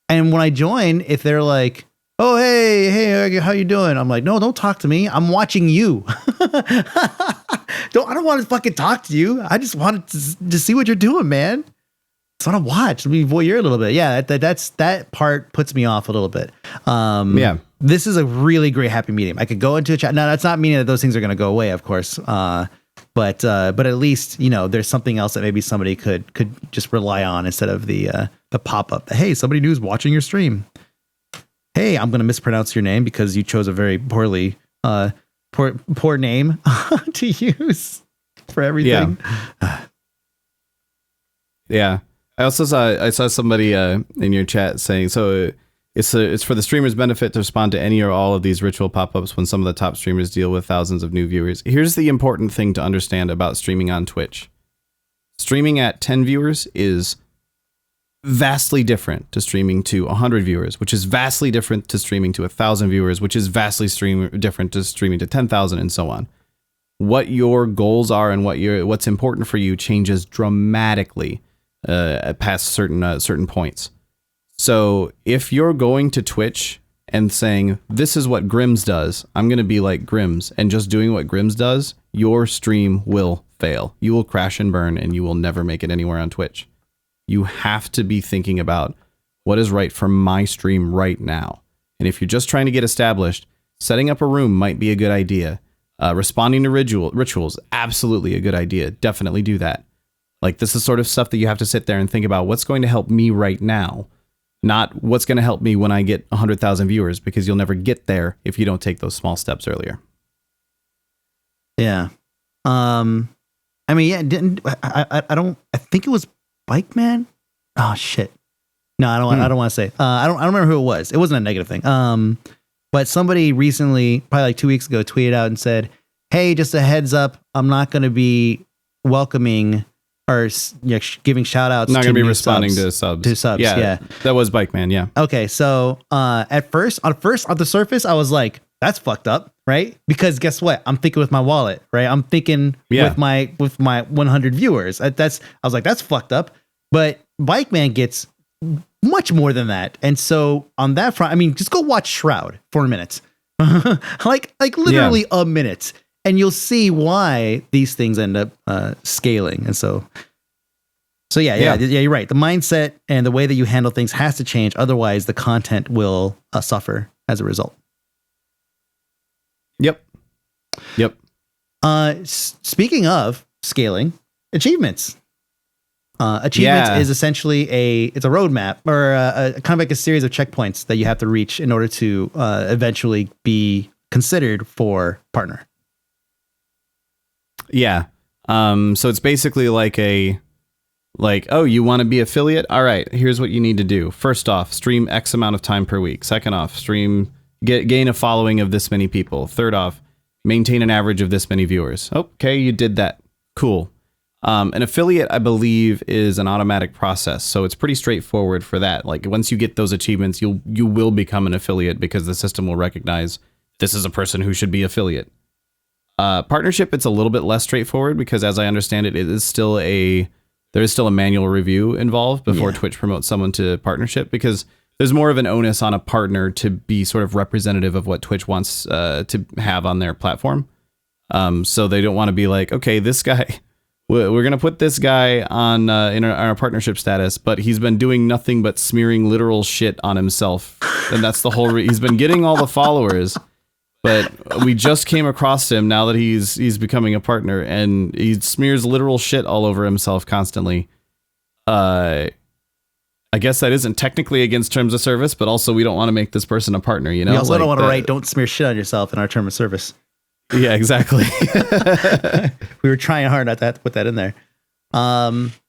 when I join, if they're like, "Oh, hey, how you doing?" I'm like, "No, don't talk to me. I'm watching you." I don't want to fucking talk to you. I just wanted to see what you're doing, man. I just want to watch. Let me voyeur a little bit. Yeah, that part puts me off a little bit. This is a really great happy medium. I could go into a chat. Now, that's not meaning that those things are going to go away, of course. But at least, there's something else that maybe somebody could just rely on instead of the pop-up. Hey, somebody new's watching your stream. Hey, I'm going to mispronounce your name because you chose a very poor name to use for everything. Yeah. I saw somebody in your chat saying, so it's for the streamer's benefit to respond to any or all of these ritual pop-ups when some of the top streamers deal with thousands of new viewers. Here's the important thing to understand about streaming on Twitch. Streaming at 10 viewers is vastly different to streaming to 100 viewers, which is vastly different to streaming to 1,000 viewers, which is vastly different to streaming to 10,000 and so on. What your goals are and what's important for you changes dramatically past certain points. So if you're going to Twitch and saying, "This is what Grims does, I'm going to be like Grims," and just doing what Grims does, your stream will fail. You will crash and burn and you will never make it anywhere on Twitch. You have to be thinking about what is right for my stream right now. And if you're just trying to get established, setting up a room might be a good idea. Responding to rituals, absolutely a good idea. Definitely do that. Like, this is sort of stuff that you have to sit there and think about what's going to help me right now, not what's going to help me when I get 100,000 viewers, because you'll never get there if you don't take those small steps earlier. Yeah. I think it was Bike Man. Oh shit. No, I don't want to say. I don't remember who it was. It wasn't a negative thing. But somebody recently, probably like 2 weeks ago, tweeted out and said, "Hey, just a heads up, I'm not going to be welcoming or giving shout outs. Not going to be responding to subs. Yeah. That was Bike Man. Yeah. Okay. So, on the surface, I was like, that's fucked up. Right. Because guess what? I'm thinking with my wallet, right? I'm thinking with my 100 viewers. I was like, that's fucked up. But Bike Man gets much more than that. And so on that front, I mean, just go watch Shroud for a minute, like literally a minute, and you'll see why these things end up scaling. And so So yeah, you're right. The mindset and the way that you handle things has to change. Otherwise, the content will suffer as a result. Yep. Speaking of scaling, achievements. Achievements is essentially it's a roadmap or kind of like a series of checkpoints that you have to reach in order to eventually be considered for partner. Yeah. So it's basically like oh, you want to be affiliate? All right, here's what you need to do. First off, stream X amount of time per week. Second off, gain a following of this many people. Third off, maintain an average of this many viewers. Okay, you did that. Cool. An affiliate, I believe, is an automatic process, so it's pretty straightforward for that. Like once you get those achievements, you will become an affiliate because the system will recognize this is a person who should be affiliate. Partnership, it's a little bit less straightforward because, as I understand it, there is still a manual review involved before Twitch promotes someone to partnership, because there's more of an onus on a partner to be sort of representative of what Twitch wants to have on their platform. So they don't want to be like, okay, this guy, we're going to put this guy on in our partnership status, but he's been doing nothing but smearing literal shit on himself. And that's the whole he's been getting all the followers, but we just came across him now that he's becoming a partner, and he smears literal shit all over himself constantly. I guess that isn't technically against terms of service, but also we don't want to make this person a partner, you know? We also don't want to write, don't smear shit on yourself in our term of service. Yeah, exactly. We were trying hard at that to put that in there.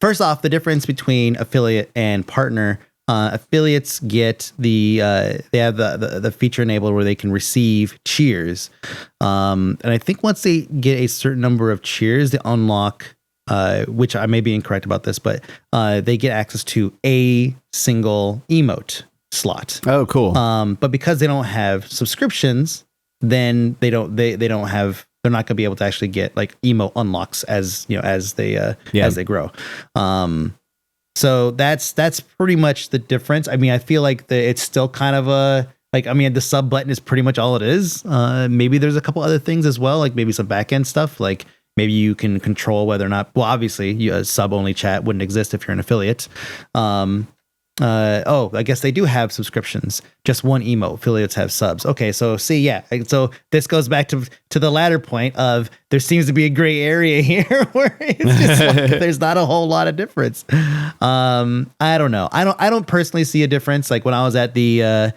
First off, the difference between affiliate and partner. Affiliates get they have the feature enabled where they can receive cheers. And I think once they get a certain number of cheers, they unlock, which I may be incorrect about this, but they get access to a single emote slot. Oh, cool. But because they don't have subscriptions, then they're not going to be able to actually get like emote unlocks as they grow. So that's pretty much the difference. I mean, I feel like it's still kind of the sub button is pretty much all it is. Maybe there's a couple other things as well, like maybe some back end stuff, like maybe you can control whether or not, well, obviously a sub only chat wouldn't exist if you're an affiliate. I guess they do have subscriptions. Just one emote. Affiliates have subs. Okay, so so this goes back to the latter point of there seems to be a gray area here where it's just like, there's not a whole lot of difference. I don't know. I don't personally see a difference. Like when I was at the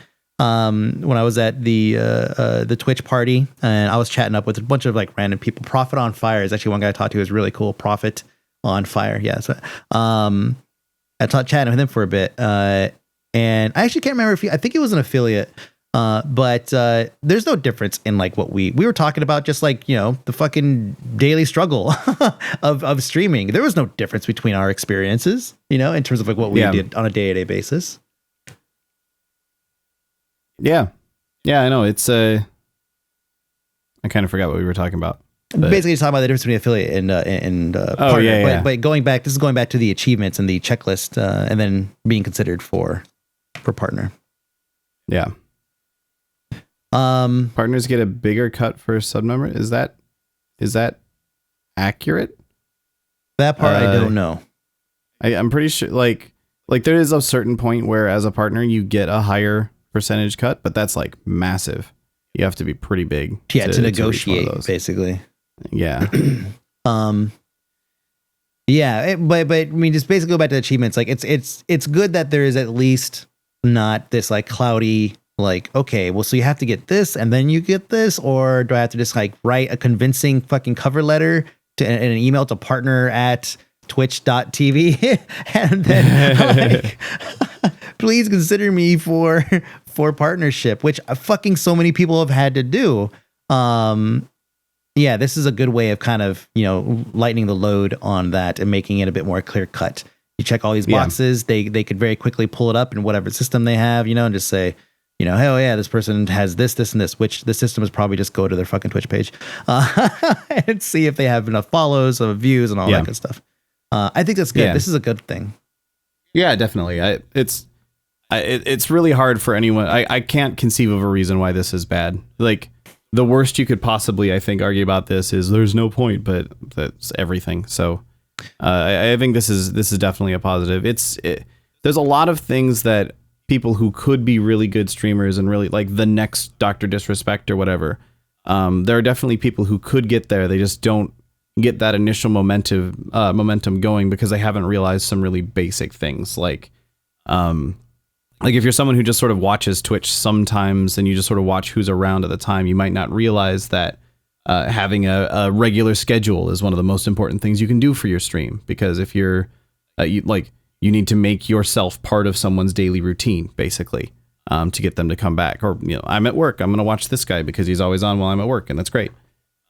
Twitch party and I was chatting up with a bunch of like random people. Prophet on Fire is actually one guy I talked to who was really cool. Prophet on Fire. Yeah. So, I chatting with him for a bit, and I actually can't remember I think it was an affiliate, but there's no difference in like what we were talking about, just like, you know, the fucking daily struggle of streaming. There was no difference between our experiences, you know, in terms of like what we did on a day-to-day basis. Yeah, I know. It's I kind of forgot what we were talking about. Basically, talking about the difference between affiliate and partner. Yeah. But this is going back to the achievements and the checklist, and then being considered for partner. Yeah. Partners get a bigger cut for sub number. Is that accurate? That part I don't know. I'm pretty sure. Like there is a certain point where, as a partner, you get a higher percentage cut, but that's like massive. You have to be pretty big. Yeah, to negotiate, basically. Yeah. But I mean, just basically go back to the achievements. Like it's good that there is at least not this like cloudy, like, okay, well, so you have to get this and then you get this, or do I have to just like write a convincing fucking cover letter and an email to partner@twitch.tv and then like, please consider me for partnership, which fucking so many people have had to do. This is a good way of kind of, you know, lightening the load on that and making it a bit more clear cut. You check all these boxes, they could very quickly pull it up in whatever system they have, you know, and just say, you know, hell yeah, this person has this, and this, which the system is probably just go to their fucking Twitch page and see if they have enough follows or views and all that good stuff. I think that's good. Yeah. This is a good thing. Yeah, definitely. It's really hard for anyone. I can't conceive of a reason why this is bad. Like, the worst you could possibly, I think, argue about this is there's no point, but that's everything. So I think this is definitely a positive. There's a lot of things that people who could be really good streamers and really like the next Dr. Disrespect or whatever. There are definitely people who could get there. They just don't get that initial momentum going because they haven't realized some really basic things. Like if you're someone who just sort of watches Twitch sometimes and you just sort of watch who's around at the time, you might not realize that having a regular schedule is one of the most important things you can do for your stream. Because if you're you need to make yourself part of someone's daily routine, basically, to get them to come back. Or, I'm at work, I'm going to watch this guy because he's always on while I'm at work, and that's great.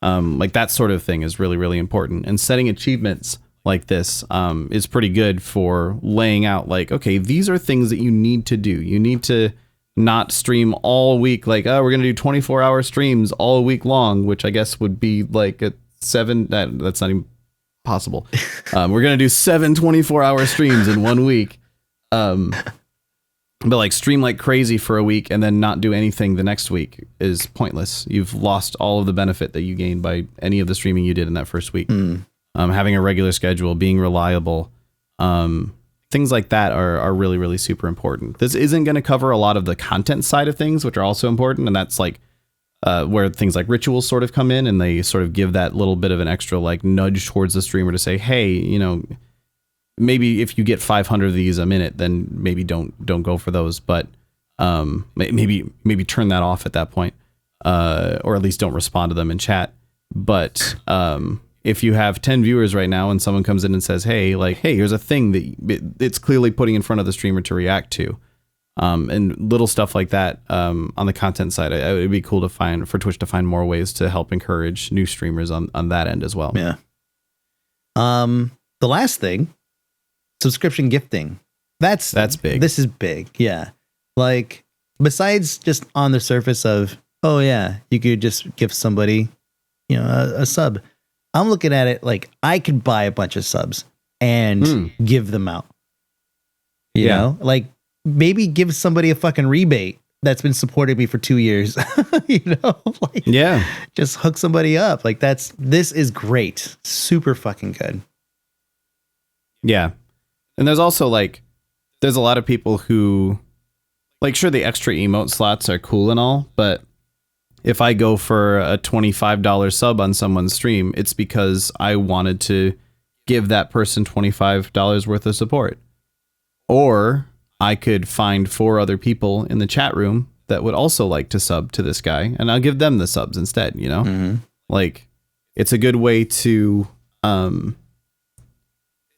Like that sort of thing is really, really important. And setting achievements like this is pretty good for laying out like, okay, these are things that you need to do. You need to not stream all week. Like, oh, we're going to do 24-hour streams all week long, which I guess would be like a 7. That's not even possible. We're going to do 7 24-hour streams in 1 week. But like stream like crazy for a week and then not do anything the next week is pointless. You've lost all of the benefit that you gained by any of the streaming you did in that first week. Having a regular schedule, being reliable, things like that are really, really super important. This isn't going to cover a lot of the content side of things, which are also important. And that's like where things like rituals sort of come in, and they sort of give that little bit of an extra like nudge towards the streamer to say, hey, maybe if you get 500 of these a minute, then maybe don't go for those. But maybe turn that off at that point, or at least don't respond to them in chat. But if you have 10 viewers right now and someone comes in and says, hey, here's a thing that it's clearly putting in front of the streamer to react to, and little stuff like that on the content side, it would be cool for Twitch to find more ways to help encourage new streamers on that end as well. Yeah. The last thing, subscription gifting. That's big. This is big. Yeah. Like, besides just on the surface of, oh yeah, you could just give somebody, a sub. I'm looking at it like I could buy a bunch of subs and give them out. You know, like maybe give somebody a fucking rebate that's been supporting me for 2 years. Just hook somebody up. Like this is great. Super fucking good. Yeah. And there's also there's a lot of people who sure, the extra emote slots are cool and all, but if I go for a $25 sub on someone's stream, it's because I wanted to give that person $25 worth of support. Or I could find 4 other people in the chat room that would also like to sub to this guy, and I'll give them the subs instead, Like, it's a good way to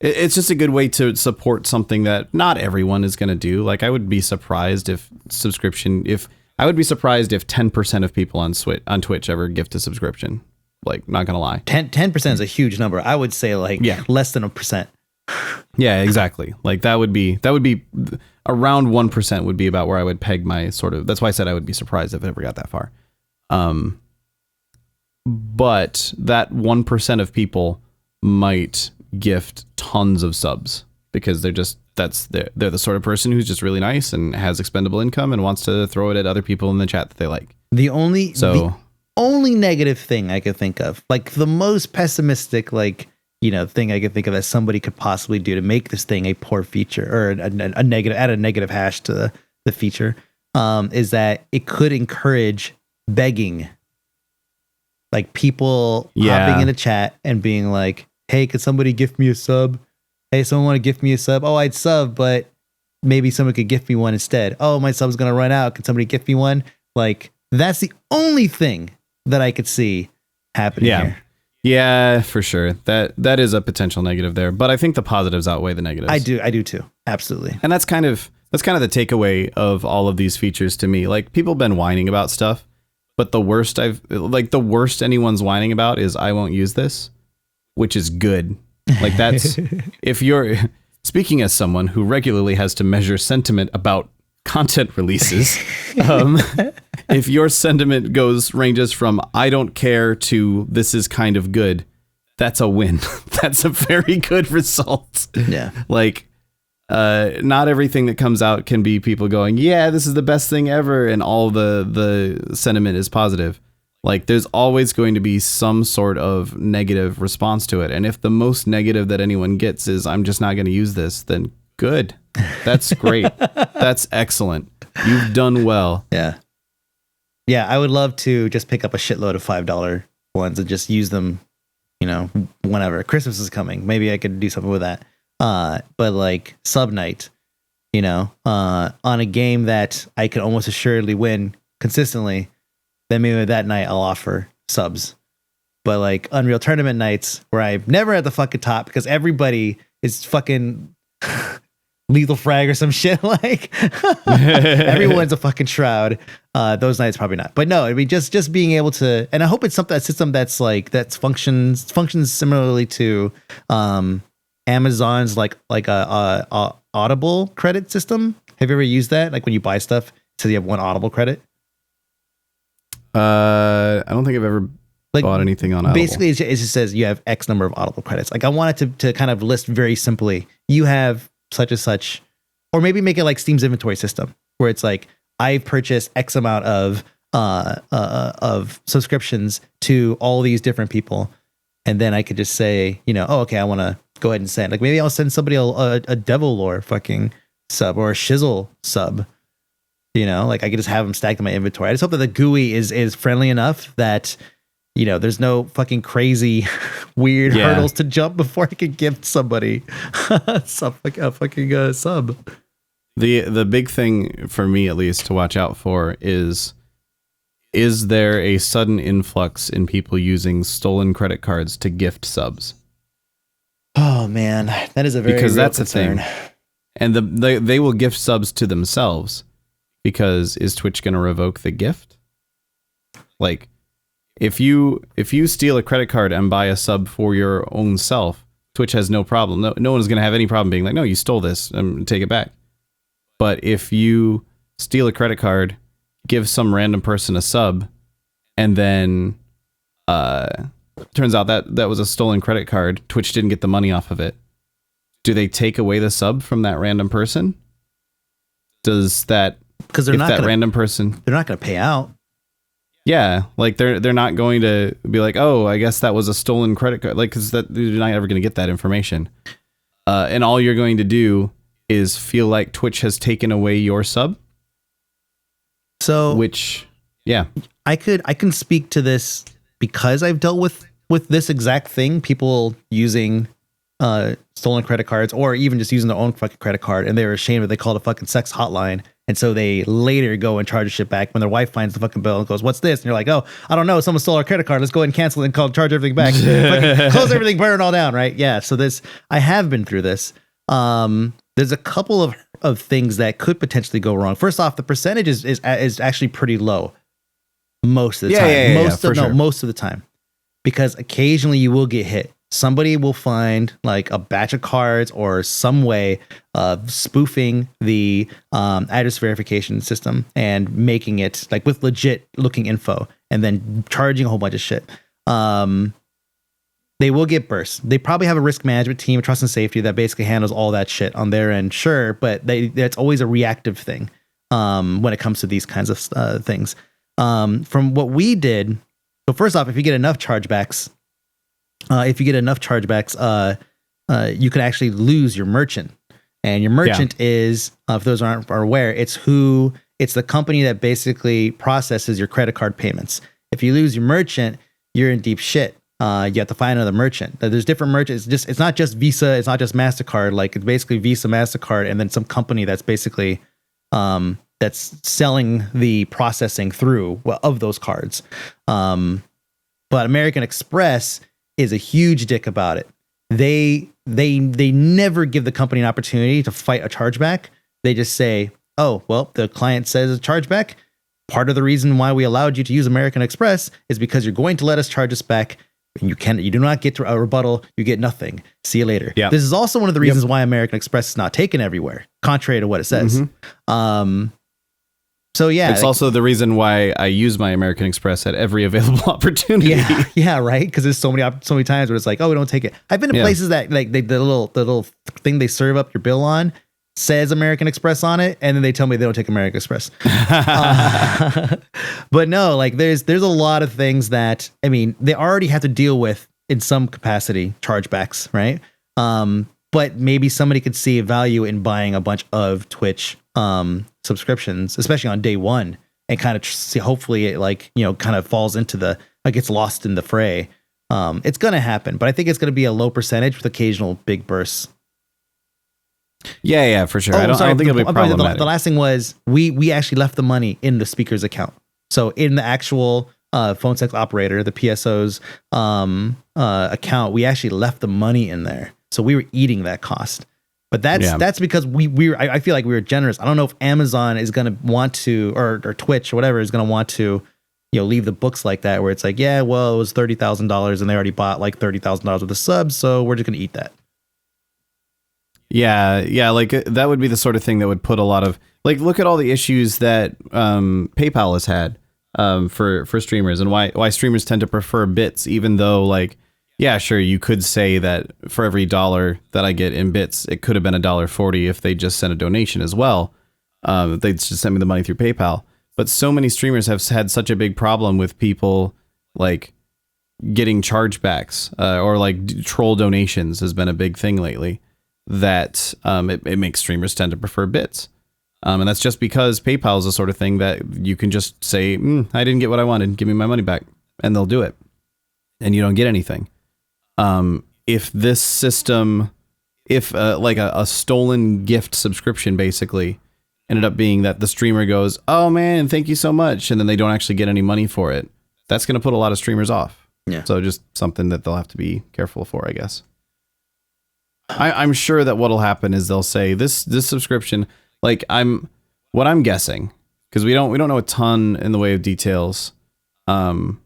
it's just a good way to support something that not everyone is going to do. Like, I would be surprised if 10% of people on Twitch ever gift a subscription. Like, not gonna lie, 10% is a huge number. I would say less than 1%. Yeah, exactly. Like that would be around 1% would be about where I would peg my sort of. That's why I said I would be surprised if it ever got that far. But that 1% of people might gift tons of subs because they're the sort of person who's just really nice and has expendable income and wants to throw it at other people in the chat that they like. The only negative thing I could think of, like the most pessimistic, thing I could think of that somebody could possibly do to make this thing a poor feature or a negative, add a negative hash to the feature, is that it could encourage begging, like people hopping in a chat and being like, hey, could somebody gift me a sub? Hey, someone want to gift me a sub? Oh, I'd sub, but maybe someone could gift me one instead. Oh, my sub's going to run out. Could somebody gift me one? Like, that's the only thing that I could see happening here. Yeah, for sure. That is a potential negative there, but I think the positives outweigh the negatives. I do too. Absolutely. And that's kind of the takeaway of all of these features to me. Like, people have been whining about stuff, but the worst anyone's whining about is I won't use this, which is good. Like, that's if you're speaking as someone who regularly has to measure sentiment about content releases, if your sentiment ranges from I don't care to this is kind of good, that's a win. That's a very good result. Yeah. Like, not everything that comes out can be people going, yeah, this is the best thing ever, and all the sentiment is positive. Like, there's always going to be some sort of negative response to it. And if the most negative that anyone gets is, I'm just not going to use this, then good. That's great. That's excellent. You've done well. Yeah. Yeah, I would love to just pick up a shitload of $5 ones and just use them, whenever. Christmas is coming. Maybe I could do something with that. But like sub night, on a game that I could almost assuredly win consistently, then maybe that night I'll offer subs. But like Unreal Tournament nights where I'm never at the fucking top because everybody is fucking lethal frag or some shit, like everyone's a fucking shroud. Those nights probably not. But no, I mean just being able to, and I hope it's a system that's functions similarly to Amazon's like a Audible credit system. Have you ever used that? Like when you buy stuff, so you have one Audible credit. I don't think I've ever bought anything on Audible. Basically, it just says you have X number of Audible credits. Like I wanted to kind of list very simply, you have such and such, or maybe make it like Steam's inventory system, where it's like I've purchased X amount of subscriptions to all these different people, and then I could just say, oh, okay, I want to go ahead and send. Like maybe I'll send somebody a Devil Lore fucking sub or a Shizzle sub. Like I could just have them stacked in my inventory. I just hope that the GUI is friendly enough that, there's no fucking crazy weird hurdles to jump before I could gift somebody a fucking sub. The big thing for me, at least, to watch out for is there a sudden influx in people using stolen credit cards to gift subs? Oh man, that is a very because real that's concern. a thing, and they will gift subs to themselves. Because is Twitch going to revoke the gift? Like, if you steal a credit card and buy a sub for your own self, Twitch has no problem. No one's going to have any problem being like, no, you stole this, take it back. But if you steal a credit card, give some random person a sub, and then turns out that was a stolen credit card, Twitch didn't get the money off of it, do they take away the sub from that random person? Does that... Because they're not that random person, they're not going to pay out. Yeah, like they're not going to be like, oh, I guess that was a stolen credit card, like because you're not ever going to get that information, and all you're going to do is feel like Twitch has taken away your sub. So, I can speak to this because I've dealt with this exact thing. People using stolen credit cards, or even just using their own fucking credit card, and they're ashamed that they call it a fucking sex hotline. And so they later go and charge the shit back when their wife finds the fucking bill and goes, "What's this?" And you're like, "Oh, I don't know. Someone stole our credit card. Let's go ahead and cancel it and charge everything back. Close everything, burn it all down." Right? Yeah. So I have been through this. There's a couple of things that could potentially go wrong. First off, the percentage is actually pretty low most of the time. Most of the time, because occasionally you will get hit. Somebody will find like a batch of cards or some way of spoofing the address verification system and making it like with legit looking info and then charging a whole bunch of shit. They will get burst. They probably have a risk management team, trust and safety, that basically handles all that shit on their end. Sure, but that's always a reactive thing when it comes to these kinds of things. From what we did, so first off, if you get enough chargebacks, you can actually lose your merchant. And your merchant is, if those are aware, it's the company that basically processes your credit card payments. If you lose your merchant, you're in deep shit. You have to find another merchant. There's different merchants. It's not just Visa. It's not just MasterCard. Like it's basically Visa, MasterCard, and then some company that's basically that's selling the processing through of those cards. But American Express is a huge dick about it. They never give the company an opportunity to fight a chargeback. They just say, "Oh, well, the client says a chargeback. Part of the reason why we allowed you to use American Express is because you're going to let us charge us back. And you do not get a rebuttal. You get nothing. See you later." Yeah. This is also one of the reasons why American Express is not taken everywhere, contrary to what it says. Mm-hmm. So yeah, it's also the reason why I use my American Express at every available opportunity. Yeah, right. Because there's so many times where it's like, "Oh, we don't take it." I've been to places that like the little thing they serve up your bill on says American Express on it, and then they tell me they don't take American Express. But no, like there's a lot of things that, I mean, they already have to deal with in some capacity, chargebacks, right? But maybe somebody could see a value in buying a bunch of Twitch subscriptions, especially on day one, and kind of see, hopefully it like, you know, kind of falls into the, like gets lost in the fray. It's going to happen, but I think it's going to be a low percentage with occasional big bursts. Yeah, for sure. I don't think it'll be problematic. The last thing was we actually left the money in the speaker's account. So in the actual phone sex operator, the PSO's account, we actually left the money in there. So we were eating that cost. But that's because I feel like we were generous. I don't know if Amazon is going to want to, or Twitch or whatever is going to want to, you know, leave the books like that, where it's like, yeah, well, it was $30,000 and they already bought like $30,000 worth of subs, so we're just going to eat that. Yeah, like that would be the sort of thing that would put a lot of, like, look at all the issues that PayPal has had for streamers, and why streamers tend to prefer bits, even though, like, yeah, sure, you could say that for every $1 that I get in bits, it could have been $1.40 if they just sent a donation as well. They just sent me the money through PayPal. But so many streamers have had such a big problem with people like getting chargebacks or like troll donations has been a big thing lately, that it makes streamers tend to prefer bits. And that's just because PayPal is the sort of thing that you can just say, I didn't get what I wanted, give me my money back, and they'll do it. And you don't get anything. If this system, like a stolen gift subscription basically ended up being that the streamer goes, oh man, thank you so much, and then they don't actually get any money for it, that's going to put a lot of streamers off. Yeah. So just something that they'll have to be careful for, I guess. I'm sure that what'll happen is they'll say this subscription, like what I'm guessing, because we don't know a ton in the way of details. Oh,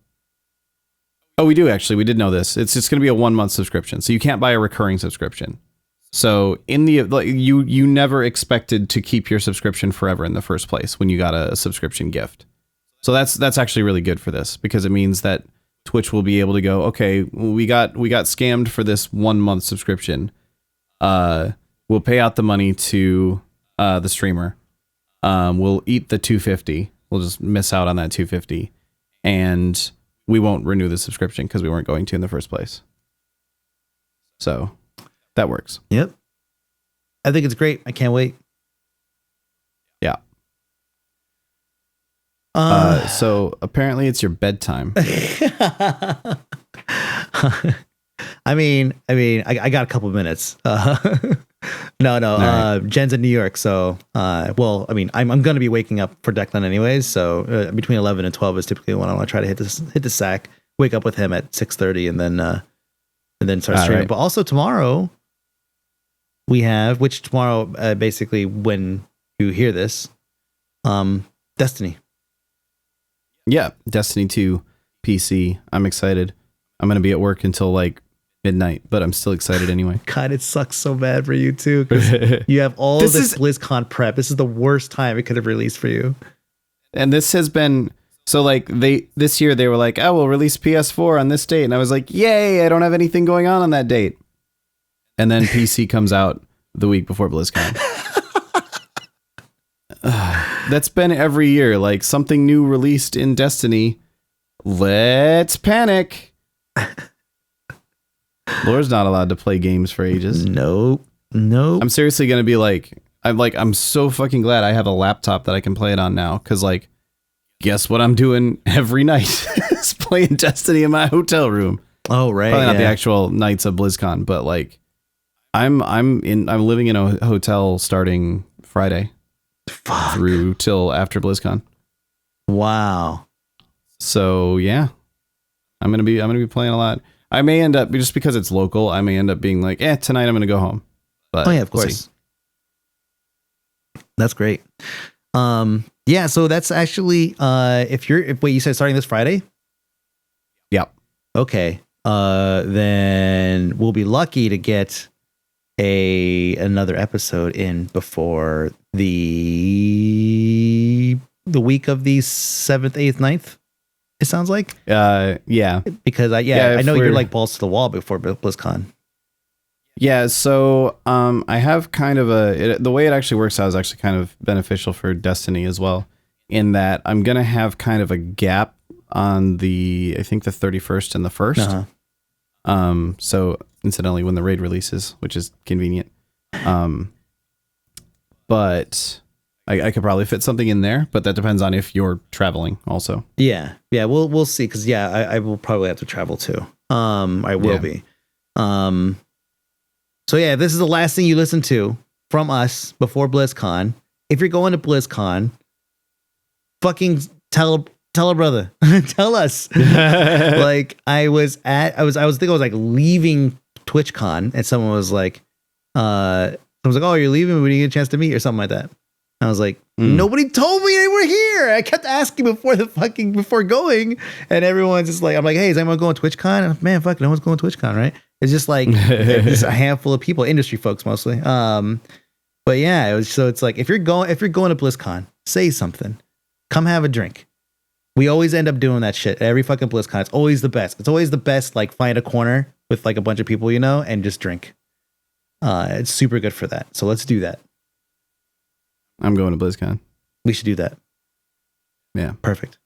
we do actually. We did know this. It's just going to be a 1-month subscription, so you can't buy a recurring subscription. So in the you never expected to keep your subscription forever in the first place when you got a subscription gift. So that's actually really good for this, because it means that Twitch will be able to go, okay, we got scammed for this 1-month subscription. We'll pay out the money to the streamer. We'll eat the $250. We'll just miss out on that $250, and we won't renew the subscription because we weren't going to in the first place. So that works. Yep. I think it's great. I can't wait. Yeah. So apparently it's your bedtime. I mean, I got a couple of minutes. No. Right. Jen's in New York, so well, I mean, I'm going to be waking up for Declan anyways. So between 11 and 12 is typically when I want to try to hit the sack. Wake up with him at 6:30, and then start streaming. Right. But also tomorrow we have, which tomorrow basically when you hear this, Destiny. Yeah, Destiny 2 PC. I'm excited. I'm going to be at work until like midnight, but I'm still excited anyway. God, it sucks so bad for you too, because you have all this BlizzCon prep. This is the worst time it could have released for you. And this has been, so like this year they were like, oh, we'll release PS4 on this date. And I was like, yay, I don't have anything going on that date. And then PC comes out the week before BlizzCon. That's been every year, like something new released in Destiny. Let's panic. Laura's not allowed to play games for ages. Nope. I'm seriously going to be like, I'm so fucking glad I have a laptop that I can play it on now. Cause like, guess what I'm doing every night is playing Destiny in my hotel room. Oh, right. Probably not the actual nights of BlizzCon, but like I'm living in a hotel starting Friday. Fuck. Through till after BlizzCon. Wow. So yeah, I'm gonna be playing a lot. I may end up, just because it's local, I may end up being like, tonight I'm gonna go home. But yeah, of course. That's great. Yeah, so that's actually if you said starting this Friday? Yeah. Okay. Then we'll be lucky to get another episode in before the week of the 7th, 8th, 9th. It sounds like. Yeah. Because I know you're like balls to the wall before BlizzCon. Yeah, so I have kind of the way it actually works out is actually kind of beneficial for Destiny as well, in that I'm gonna have kind of a gap on I think the 31st and the 1st. So incidentally, when the raid releases, which is convenient. But I could probably fit something in there, but that depends on if you're traveling also. Yeah, we'll see, because I will probably have to travel too. I will be. So yeah, this is the last thing you listen to from us before BlizzCon. If you're going to BlizzCon, fucking tell a brother. Tell us. Like I was leaving TwitchCon, and someone was like, oh, you're leaving? When do you get a chance to meet or something like that? I was like, nobody told me they were here. I kept asking before going, and everyone's just like, I'm like, hey, is anyone going to TwitchCon? And man, fuck, no one's going to TwitchCon, right? It's just like just a handful of people, industry folks mostly. But yeah, it's like if you're going to BlizzCon, say something. Come have a drink. We always end up doing that shit at every fucking BlizzCon. It's always the best. It's always the best. Like find a corner with like a bunch of people, and just drink. It's super good for that. So let's do that. I'm going to BlizzCon. We should do that. Yeah. Perfect.